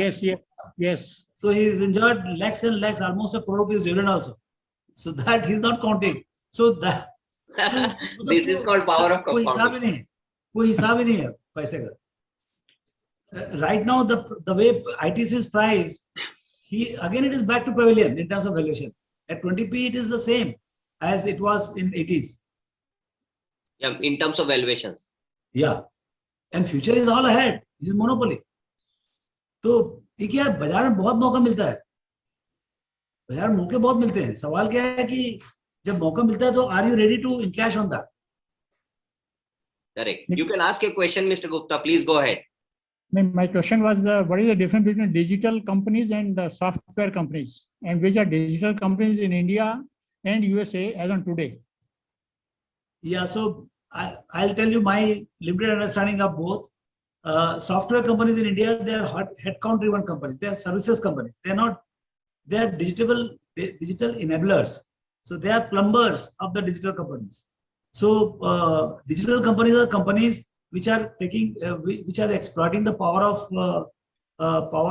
Yes. So he has enjoyed lakhs and lakhs, almost 1 crore rupees dividend also. So that he is not counting. So that this is called power of compounding. कोई हिसाब ही नहीं है पैसे का. Right now the way ITC is priced, it is back to pavilion in terms of valuation. At 20p it is the same as it was in 80s. Yeah, in terms of valuations. Yeah, and future is all ahead. It is monopoly. तो ये क्या है, बाजार में बहुत मौका मिलता है, बाजार में मौके बहुत मिलते हैं. सवाल क्या है कि जब मौका मिलता है तो are you ready to encash on that? Correct. You can ask a question, Mr. Gupta. Please go ahead. My question was, what is the difference between digital companies and software companies, and which are digital companies in India and USA as on today? Yeah, so I'll tell you my limited understanding of both. Software companies in India, they are headcount driven companies. They are services companies. They are digital enablers. So they are plumbers of the digital companies. So digital companies are companies which are exploiting the power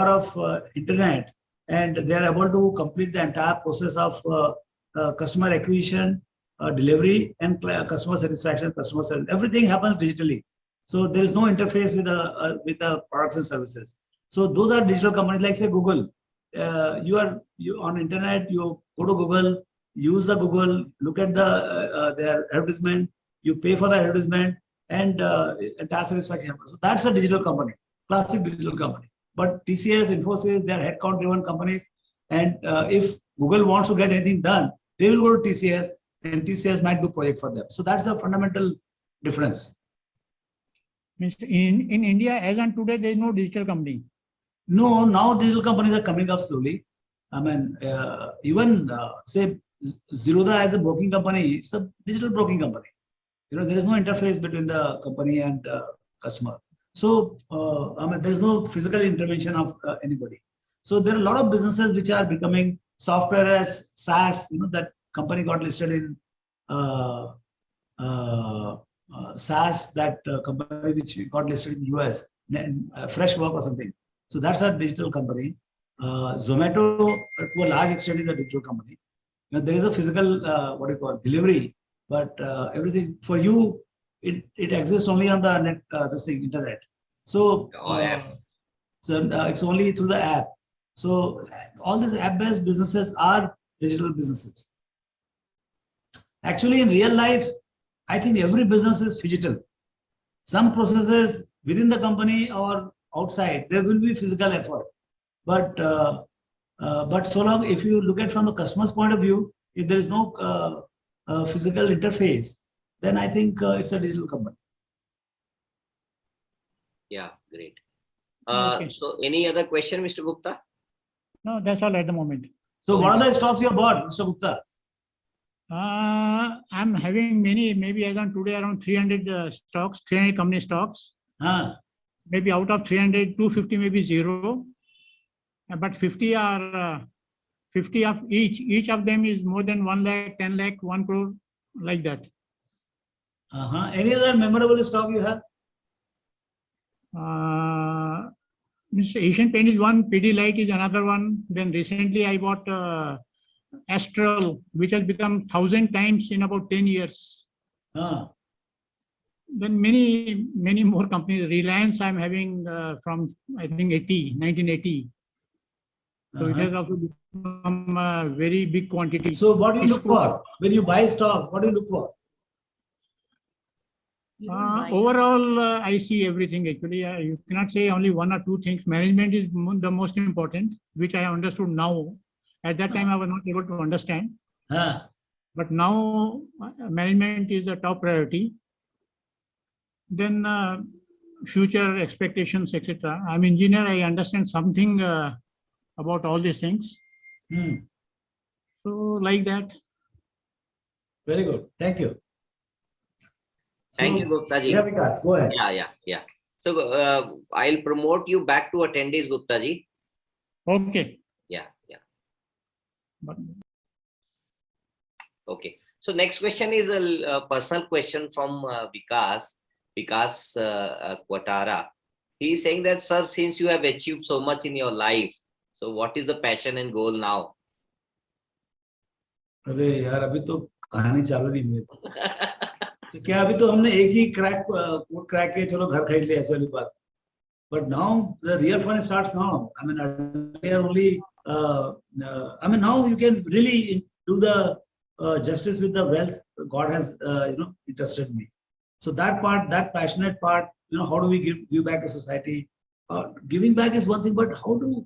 of internet, and they are able to complete the entire process of customer acquisition, delivery, and customer satisfaction, customer service. Everything happens digitally. So there is no interface with the products and services. So those are digital companies, like say Google. You on internet, you go to Google, use the Google, look at their advertisement, you pay for the advertisement, and entire satisfaction. So that's a digital company, classic digital company. But TCS, Infosys, they are headcount-driven companies, and if Google wants to get anything done, they will go to TCS, and TCS might do project for them. So that's the fundamental difference. Means in India, as on today, there is no digital company. No, now digital companies are coming up slowly. I mean, even say Zerodha as a broking company, it's a digital broking company. You know, there is no interface between the company and customer. So, I mean, there is no physical intervention of anybody. So there are a lot of businesses which are becoming software as SaaS. You know, that company got listed in SaaS, that company which got listed in US, Freshwork or something. So that's a digital company. Zomato, to a large extent, is a digital company. You know, there is a physical, what do you call, delivery, but everything for you, it exists only on the net, this thing, internet. So, it's only through the app. So all these app-based businesses are digital businesses. Actually, in real life, I think every business is phygital. Some processes within the company or outside, there will be physical effort. But so long, if you look at from the customer's point of view, if there is no physical interface, then I think it's a digital company. Yeah, great. Okay. So any other question, Mr. Gupta? No, that's all at the moment. So what are the stocks you bought, Mr. Gupta? I'm having many, maybe as on today, around 300 stocks, 300 company stocks. Maybe out of 300, 250 maybe zero. But 50 are 50 of each. Each of them is more than 1 lakh, 10 lakh, 1 crore, like that. Any other memorable stock you have? Mr. Asian Paint is one, Pidilite is another one. Then recently I bought Astral, which has become 1,000 times in about 10 years. Then many more companies. Reliance I'm having from, I think, 1980. So it has also become a very big quantity. So what do you look for when you buy stock? What do you look for? Overall, I see everything actually. You cannot say only one or two things. Management is the most important, which I understood now. At that time, I was not able to understand. But now, management is the top priority. Then future expectations, etc. I'm an engineer. I understand something about all these things. So like that. Very good. Thank you. Thank you, Gupta ji. Yeah, Vikas, go ahead. Yeah. So I'll promote you back to attendees, Gupta ji. Okay. Yeah. Okay. So next question is a personal question from Vikas Quatara. He is saying that, sir, since you have achieved so much in your life, so what is the passion and goal now? अरे यार अभी तो कहानी चालू नहीं हुई तो क्या अभी तो हमने एक ही क्रैक के चलो घर खरीद लिया ऐसी वाली बात. But now the real fun starts now. I mean, earlier only. I mean, now you can really do the justice with the wealth God has entrusted me. So that part, that passionate part, how do we give back to society? Giving back is one thing, but how do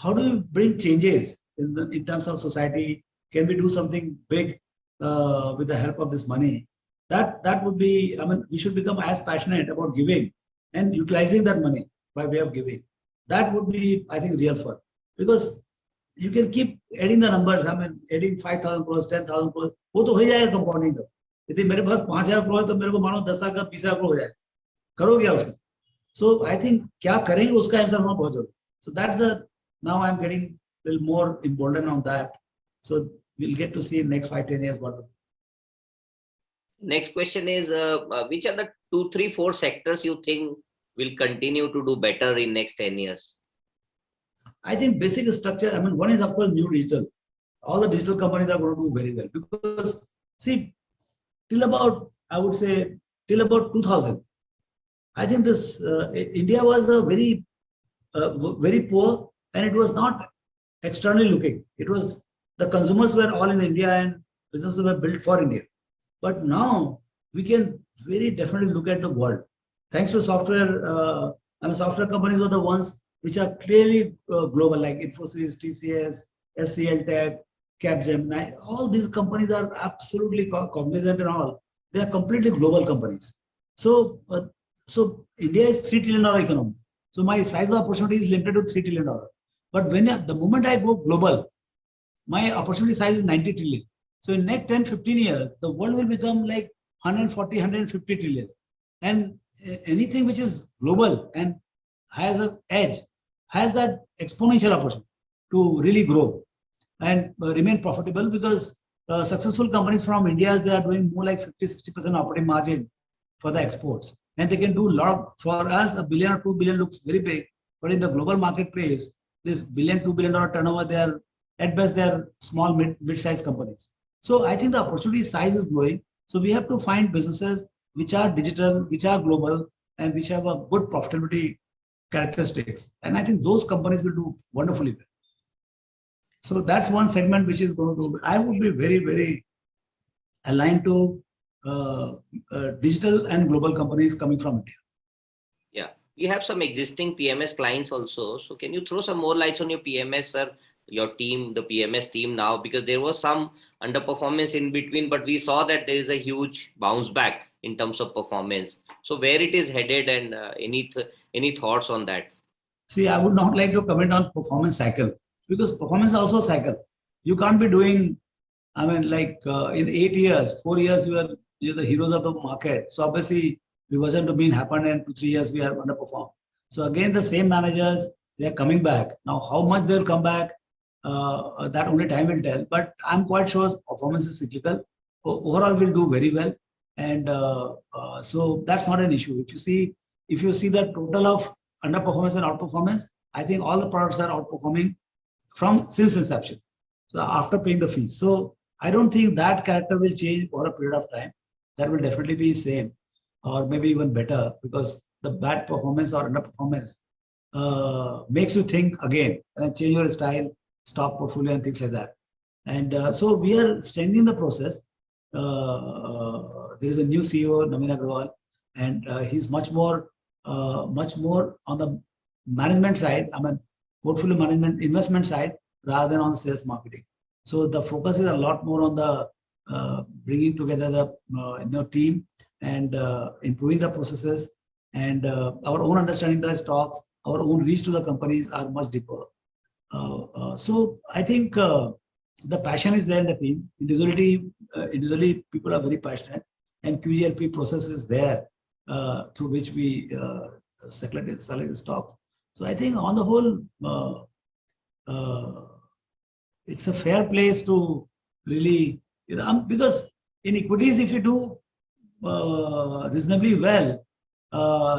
we bring changes in terms of society? Can we do something big with the help of this money? That would be. I mean, we should become as passionate about giving and utilizing that money by way of giving. That would be, I think, real fun, because you can keep adding the numbers. I mean, adding 5,000 crores, 10,000 crores, वो तो हो जाएगा compounding का. यदि मेरे पास 5,000 crores तो मेरे को मानो 10 लाख का 20,000 crores हो जाएगा. करोगे क्या उसका? So I think क्या करेंगे उसका आंसर होना बहुत जरूरी. So that's the, now I'm getting a little more emboldened on that. So we'll get to see in next 5-10 years what. Next question is, which are the 2, 3, 4 sectors you think will continue to do better in next 10 years? I think basic structure, I mean, one is of course new digital. All the digital companies are going to do very well, because see, till about, I would say, till about 2000, I think this, India was a very poor, and it was not externally looking. It was, the consumers were all in India and businesses were built for India. But now we can very definitely look at the world. Thanks to software, software companies are the ones which are clearly global, like Infosys, TCS, SCL Tech, Capgemini. All these companies are absolutely cognizant and all. They are completely global companies. So India is $3 trillion economy. So my size of opportunity is limited to $3 trillion. But the moment I go global, my opportunity size is 90 trillion. So in next 10, 15 years, the world will become like 140, 150 trillion. And anything which is global and has an edge has that exponential opportunity to really grow and remain profitable, because successful companies from India, they are doing more like 50, 60% operating margin for the exports. And they can do a lot. For us, $1 billion or $2 billion looks very big, but in the global marketplace, this $1 billion, $2 billion turnover, they are at best, they are small, mid-sized companies. So I think the opportunity size is growing. So we have to find businesses which are digital, which are global, and which have a good profitability characteristics. And I think those companies will do wonderfully well. So that's one segment which is going to, I would be very, very aligned to digital and global companies coming from India. Yeah, you have some existing PMS clients also. So can you throw some more lights on your PMS, sir? Your team, the PMS team now, because there was some underperformance in between, but we saw that there is a huge bounce back in terms of performance. So where it is headed, and any thoughts on that? See, I would not like to comment on performance cycle, because performance is also cycle. You can't be doing, I mean, like in 8 years, 4 years, you're the heroes of the market. So obviously, reversion to mean happened, and 2, 3 years we have underperformed. So again, the same managers, they are coming back. Now, how much they'll come back, that only time will tell. But I'm quite sure performance is cyclical. Overall, we'll do very well, and so that's not an issue. If you see the total of underperformance and outperformance, I think all the products are outperforming since inception. So after paying the fees, so I don't think that character will change over a period of time. That will definitely be same, or maybe even better, because the bad performance or underperformance makes you think again and change your style, stop portfolio and things like that. And so we are strengthening the process. There is a new CEO, Naveen Agrawal, and he's much more on the management side, I mean, portfolio management, investment side, rather than on sales marketing. So the focus is a lot more on the bringing together the team and improving the processes, and our own understanding the stocks, our own reach to the companies are much deeper. So I think the passion is there in the team. Individually, people are very passionate, and QGLP process is there through which we select the stocks. So I think on the whole, it's a fair place to really, because in equities, if you do reasonably well,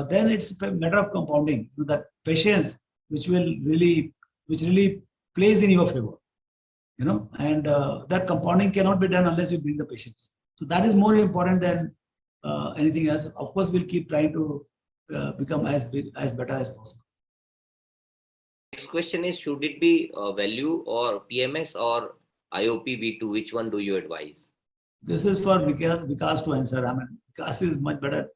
then it's a matter of compounding. That patience, which really plays in your favor, and that compounding cannot be done unless you bring the patience. So that is more important than anything else. Of course, we'll keep trying to become as better as possible. Next question is, should it be value or PMS or IOP V2? Which one do you advise? This is for Vikas to answer. I mean, Vikas is much better.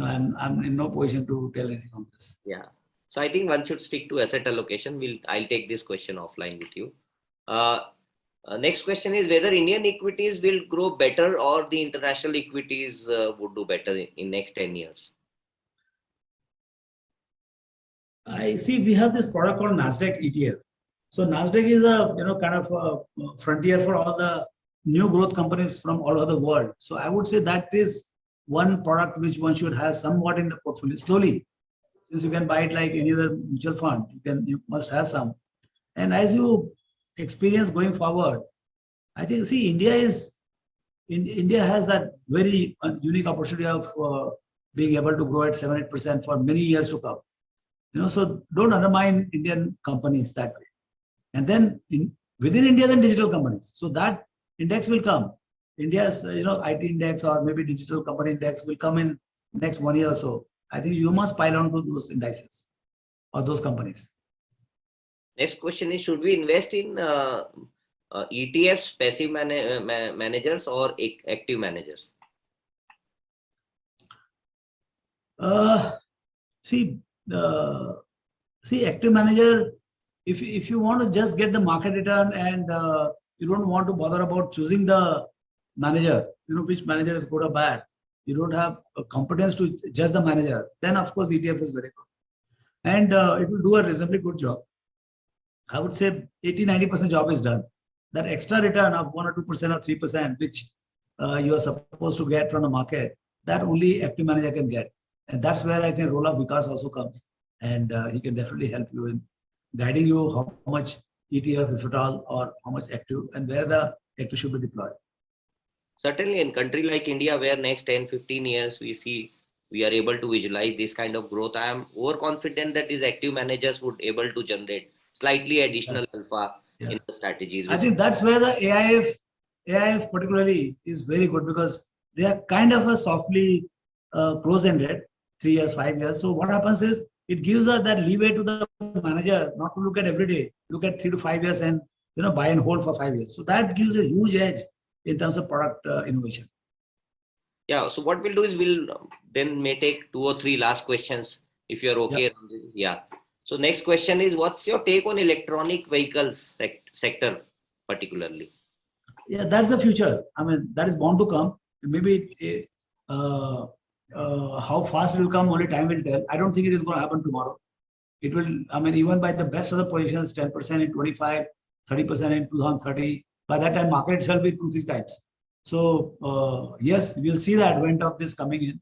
I'm in no position to tell anything on this. Yeah. So I think one should stick to asset allocation. I'll take this question offline with you. Next question is whether Indian equities will grow better or the international equities would do better in next 10 years. I see we have this product called Nasdaq ETF. So Nasdaq is a kind of a frontier for all the new growth companies from all over the world. So I would say that is one product which one should have somewhat in the portfolio slowly. Since you can buy it like any other mutual fund, you must have some. And as you experience going forward, I think India has that very unique opportunity of being able to grow at 7-8% for many years to come. So don't undermine Indian companies that way. And then within India, then digital companies. So that index will come. India's IT index or maybe digital company index will come in next 1 year or so. I think you must pile on to those indices or those companies. Next question is, should we invest in ETFs, passive managers or active managers? See, see, active manager, if you want to just get the market return and you don't want to bother about choosing the manager, which manager is good or bad, you don't have a competence to judge the manager, then of course ETF is very good. And it will do a reasonably good job. I would say 80-90% job is done. That extra return of 1 or 2% or 3%, which you are supposed to get from the market, that only active manager can get. And that's where I think role of Vikas also comes. And he can definitely help you in guiding you how much ETF, if at all, or how much active and where the active should be deployed. Certainly in country like India, where next 10-15 years we are able to visualize this kind of growth, I am overconfident that these active managers would able to generate slightly additional alpha in the strategies. I think that's where the AIF particularly is very good, because they are kind of a softly close-ended, 3 years, 5 years. So what happens is it gives us that leeway to the manager not to look at every day, look at 3 to 5 years and buy and hold for 5 years. So that gives a huge edge in terms of product innovation. Yeah. So what we'll do is we'll then may take 2 or 3 last questions if you're okay. Yeah. So next question is, what's your take on electronic vehicles sector particularly? Yeah, that's the future. I mean, that is bound to come. Maybe how fast it will come, only time will tell. I don't think it is going to happen tomorrow. It will, I mean, even by the best of the positions, 10% in 25, 30% in 2030, by that time, market itself will be 2-3 times. So, yes, we'll see the advent of this coming in.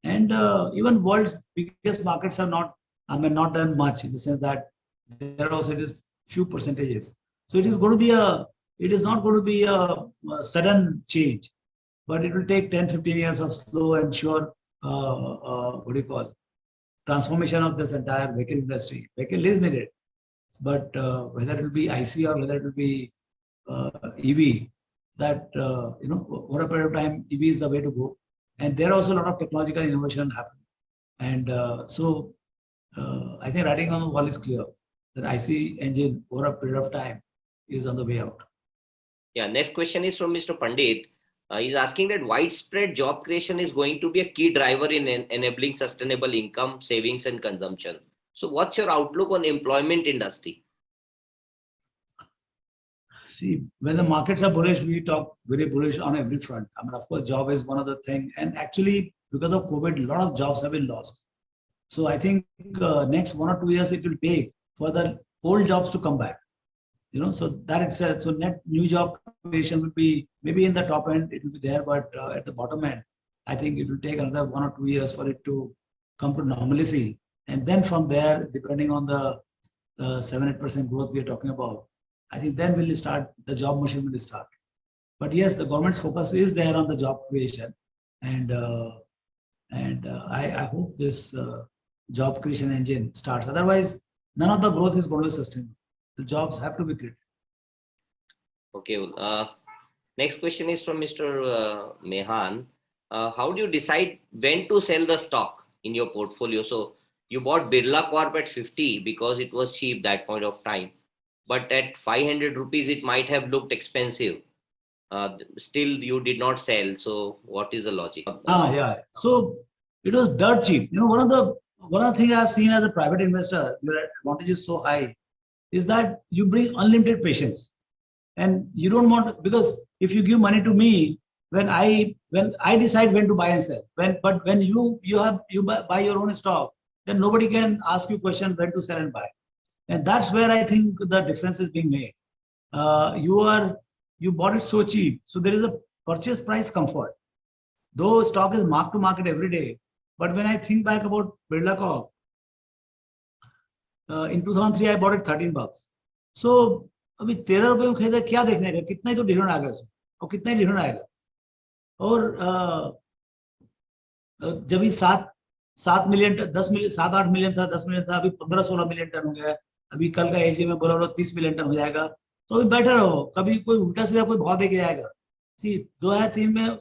And even world's biggest markets have not done much, in the sense that there also it is few percentages. So it is going to be it is not going to be a sudden change, but it will take 10-15 years of slow and sure, transformation of this entire vehicle industry. Vehicle is needed, but whether it will be IC or whether it will be EV, that, over a period of time, EV is the way to go. And there are also a lot of technological innovation happening. And so I think writing on the wall is clear that IC engine over a period of time is on the way out. Yeah. Next question is from Mr. Pandit. He's asking that widespread job creation is going to be a key driver in enabling sustainable income, savings, and consumption. So what's your outlook on employment industry? See, when the markets are bullish, we talk very bullish on every front. I mean, of course, job is one of the things. And actually, because of COVID, a lot of jobs have been lost. So I think next 1 or 2 years, it will take for the old jobs to come back. So that itself, so net new job creation will be maybe in the top end, it will be there, but at the bottom end, I think it will take another 1 or 2 years for it to come to normalcy. And then from there, depending on the 7-8% growth we are talking about, I think then will start, the job machine will start. But yes, the government's focus is there on the job creation. And I hope this job creation engine starts. Otherwise, none of the growth is going to be sustainable. The jobs have to be created. Okay. Next question is from Mr. Mehan. How do you decide when to sell the stock in your portfolio? So you bought Birla Corp at 50 because it was cheap that point of time. But at 500 rupees, it might have looked expensive. Still, you did not sell. So what is the logic? Yeah. So it was dirt cheap. One of the things I've seen as a private investor, your advantage is so high, is that you bring unlimited patience. And you don't want, because if you give money to me, when I decide when to buy and sell, but when you buy your own stock, then nobody can ask you question when to sell and buy. And that's where I think the difference is being made. You bought it so cheap, so there is a purchase price comfort. Though stock is mark to market every day, but when I think back about Birla Corp, in 2003 I bought it $13. So अभी 13 रुपए में खरीदा, क्या देखने का, कितना ही तो different आ गया उसमें, और कितना ही डिफरेंट आएगा. और जब ये 7 मिलियन, 10 मिलियन, 7-8 मिलियन था, 10 मिलियन था, अभी 15-16 मिलियन टन हो गया. अभी कल का एजी में बोला 30 मिलियन टन हो जाएगा. तो अभी बेटर हो, कभी कोई उल्टा सीधा कोई भाव दे के आएगा. सी 2003 में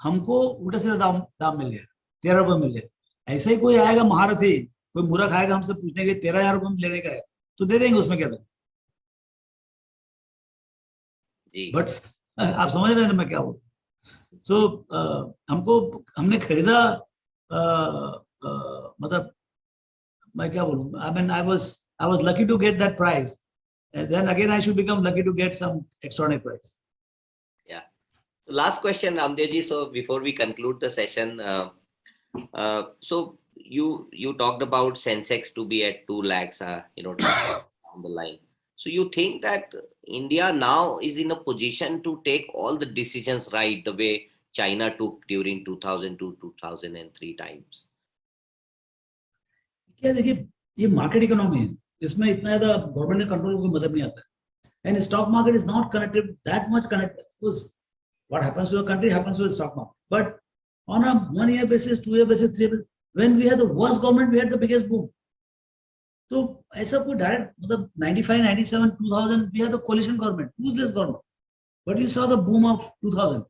हमको उल्टा सीधा दाम मिल गया, 13 रुपए मिल गया. ऐसे ही कोई आएगा महारथी, कोई मूर्ख आएगा हमसे पूछने के 13,000 रुपए में लेने का है, तो दे देंगे, उसमें क्या देंगे. बट आप समझ रहे हैं ना मैं क्या बोल. सो हमने खरीदा मतलब मैं क्या बोलूं, I mean, I was lucky to get that prize, and then again I should become lucky to get some extraordinary prize. Last question, Ramdevji. So before we conclude the session, so you talked about Sensex to be at 2 lakhs, on the line. So you think that India now is in a position to take all the decisions right, the way China took during 2002, 2003 times? क्या देखिए, ये market economy है, इसमें इतना ज्यादा government ने control को मतलब नहीं आता है. And stock market is not connected that much connected. Because what happens to the country happens to the stock market. But on a 1 year basis, 2 year basis, 3 year basis, when we had the worst government, we had the biggest boom. तो ऐसा कोई direct मतलब 95, 97, 2000 we had the coalition government, useless government. But you saw the boom of 2000.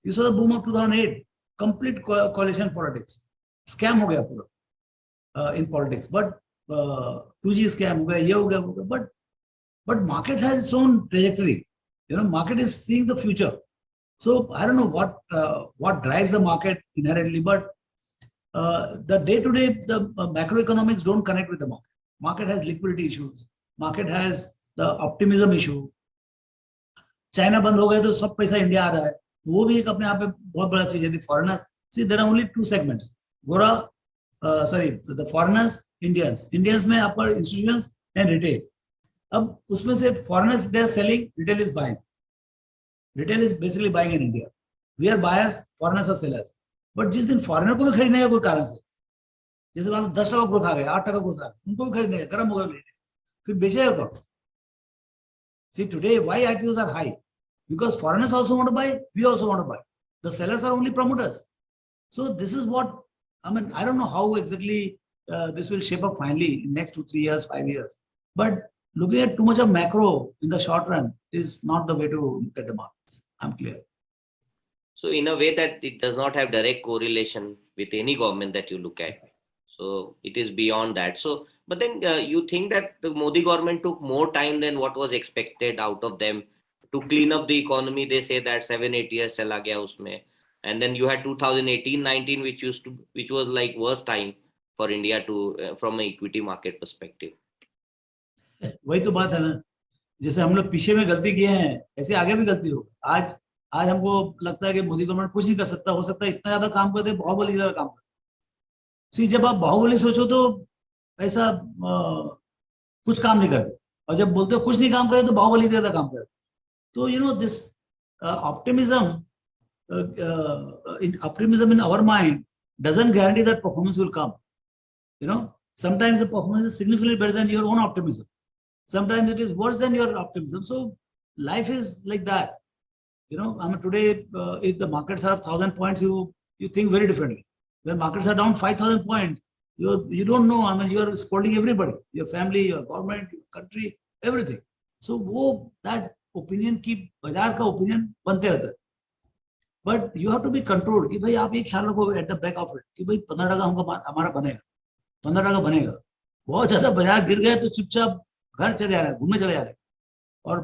You saw the boom of 2008. Complete coalition politics. Scam हो गया पूरा in politics. But 2G scam हो गया, ये हो गया, but market has its own trajectory. Market is seeing the future. So I don't know what drives the market inherently, but the day-to-day, the macroeconomics don't connect with the market. Market has liquidity issues. Market has the optimism issue. China बंद हो गया तो सब पैसा India आ रहा है, वो भी एक अपने आप में बहुत बड़ा चीज है. Foreigners, see, there are only 2 segments. The foreigners, Indians में आपका institutions and retail. अब उसमें से foreigners they are selling, retail is buying. Retail is basically buying in India. We are buyers, foreigners are sellers. But जिस दिन foreigner को भी खरीदने का कोई कारण से, जैसे वहां 10% ग्रोथ आ गया, 8% ग्रोथ आ गया, उनको भी खरीदने का गर्म हो गया, फिर बेचेगा कौन? See, today why IPOs are high? Because foreigners also want to buy, we also want to buy. The sellers are only promoters. So this is what, I mean, I don't know how exactly this will shape up finally in next 2, 3 years, 5 years. But looking at too much of macro in the short run is not the way to look at the markets. I'm clear. So in a way that it does not have direct correlation with any government that you look at. So it is beyond that. So, but then you think that the Modi government took more time than what was expected out of them to clean up the economy. They say that 7-8 years chala gaya usme. And then you had 2018-19, which was like worst time for India to from an equity market perspective. वही तो बात है ना, जैसे हम लोग पीछे में गलती किए हैं, ऐसे आगे भी गलती हो. आज हमको लगता है कि मोदी गवर्नमेंट कुछ नहीं कर सकता, हो सकता है इतना ज्यादा काम करते, बाहुबली ज्यादा काम करते. सी, जब आप बाहुबली सोचो तो ऐसा कुछ काम नहीं करते, और जब बोलते हो कुछ नहीं काम करे तो बाहुबली ज्यादा काम करते. तो this optimism in our mind doesn't guarantee that performance will come. Sometimes the performance is significantly better than your own optimism. Sometimes it is worse than your optimism. So life is like that. I mean, today, if the markets are 1,000 points, you think very differently. When markets are down 5,000 points, you don't know. I mean, you are scolding everybody, your family, your government, your country, everything. So that opinion keep बाजार का opinion बनते रहता है. But you have to be controlled कि भाई आप ये ख्याल रखो at the back of it कि भाई 15% हमारा बनेगा, 15% बनेगा. बहुत ज्यादा बाजार गिर गया तो चुपचाप घर चले जा रहे हैं, घूमने चले जा रहे हैं. और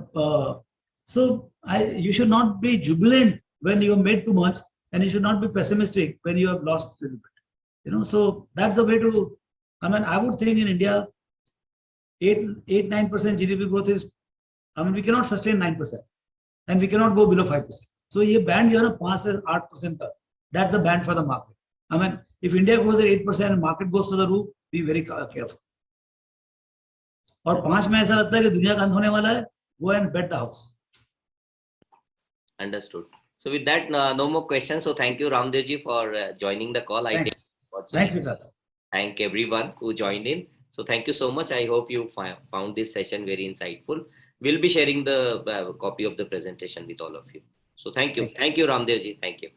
so you should not be jubilant when you have made too much, and you should not be pessimistic when you have lost a little bit. So that's the way to. I mean, I would think in India, 8-9% GDP growth is. I mean, we cannot sustain 9%, and we cannot go below 5%. So ये band जो है ना 5 से 8% तक, that's the band for the market. I mean, if India goes at 8% and market goes to the roof, be very careful. और 5 में ऐसा लगता है कि दुनिया का अंत होने वाला है, go and bet the house. Understood. So with that, no more questions. So thank you, Ramdevji, for joining the call. Thanks. Thanks, Vikas. Thank everyone who joined in. So thank you so much. I hope you found this session very insightful. We'll be sharing the copy of the presentation with all of you. So thank you. Thank you, Ramdevji. Thank you.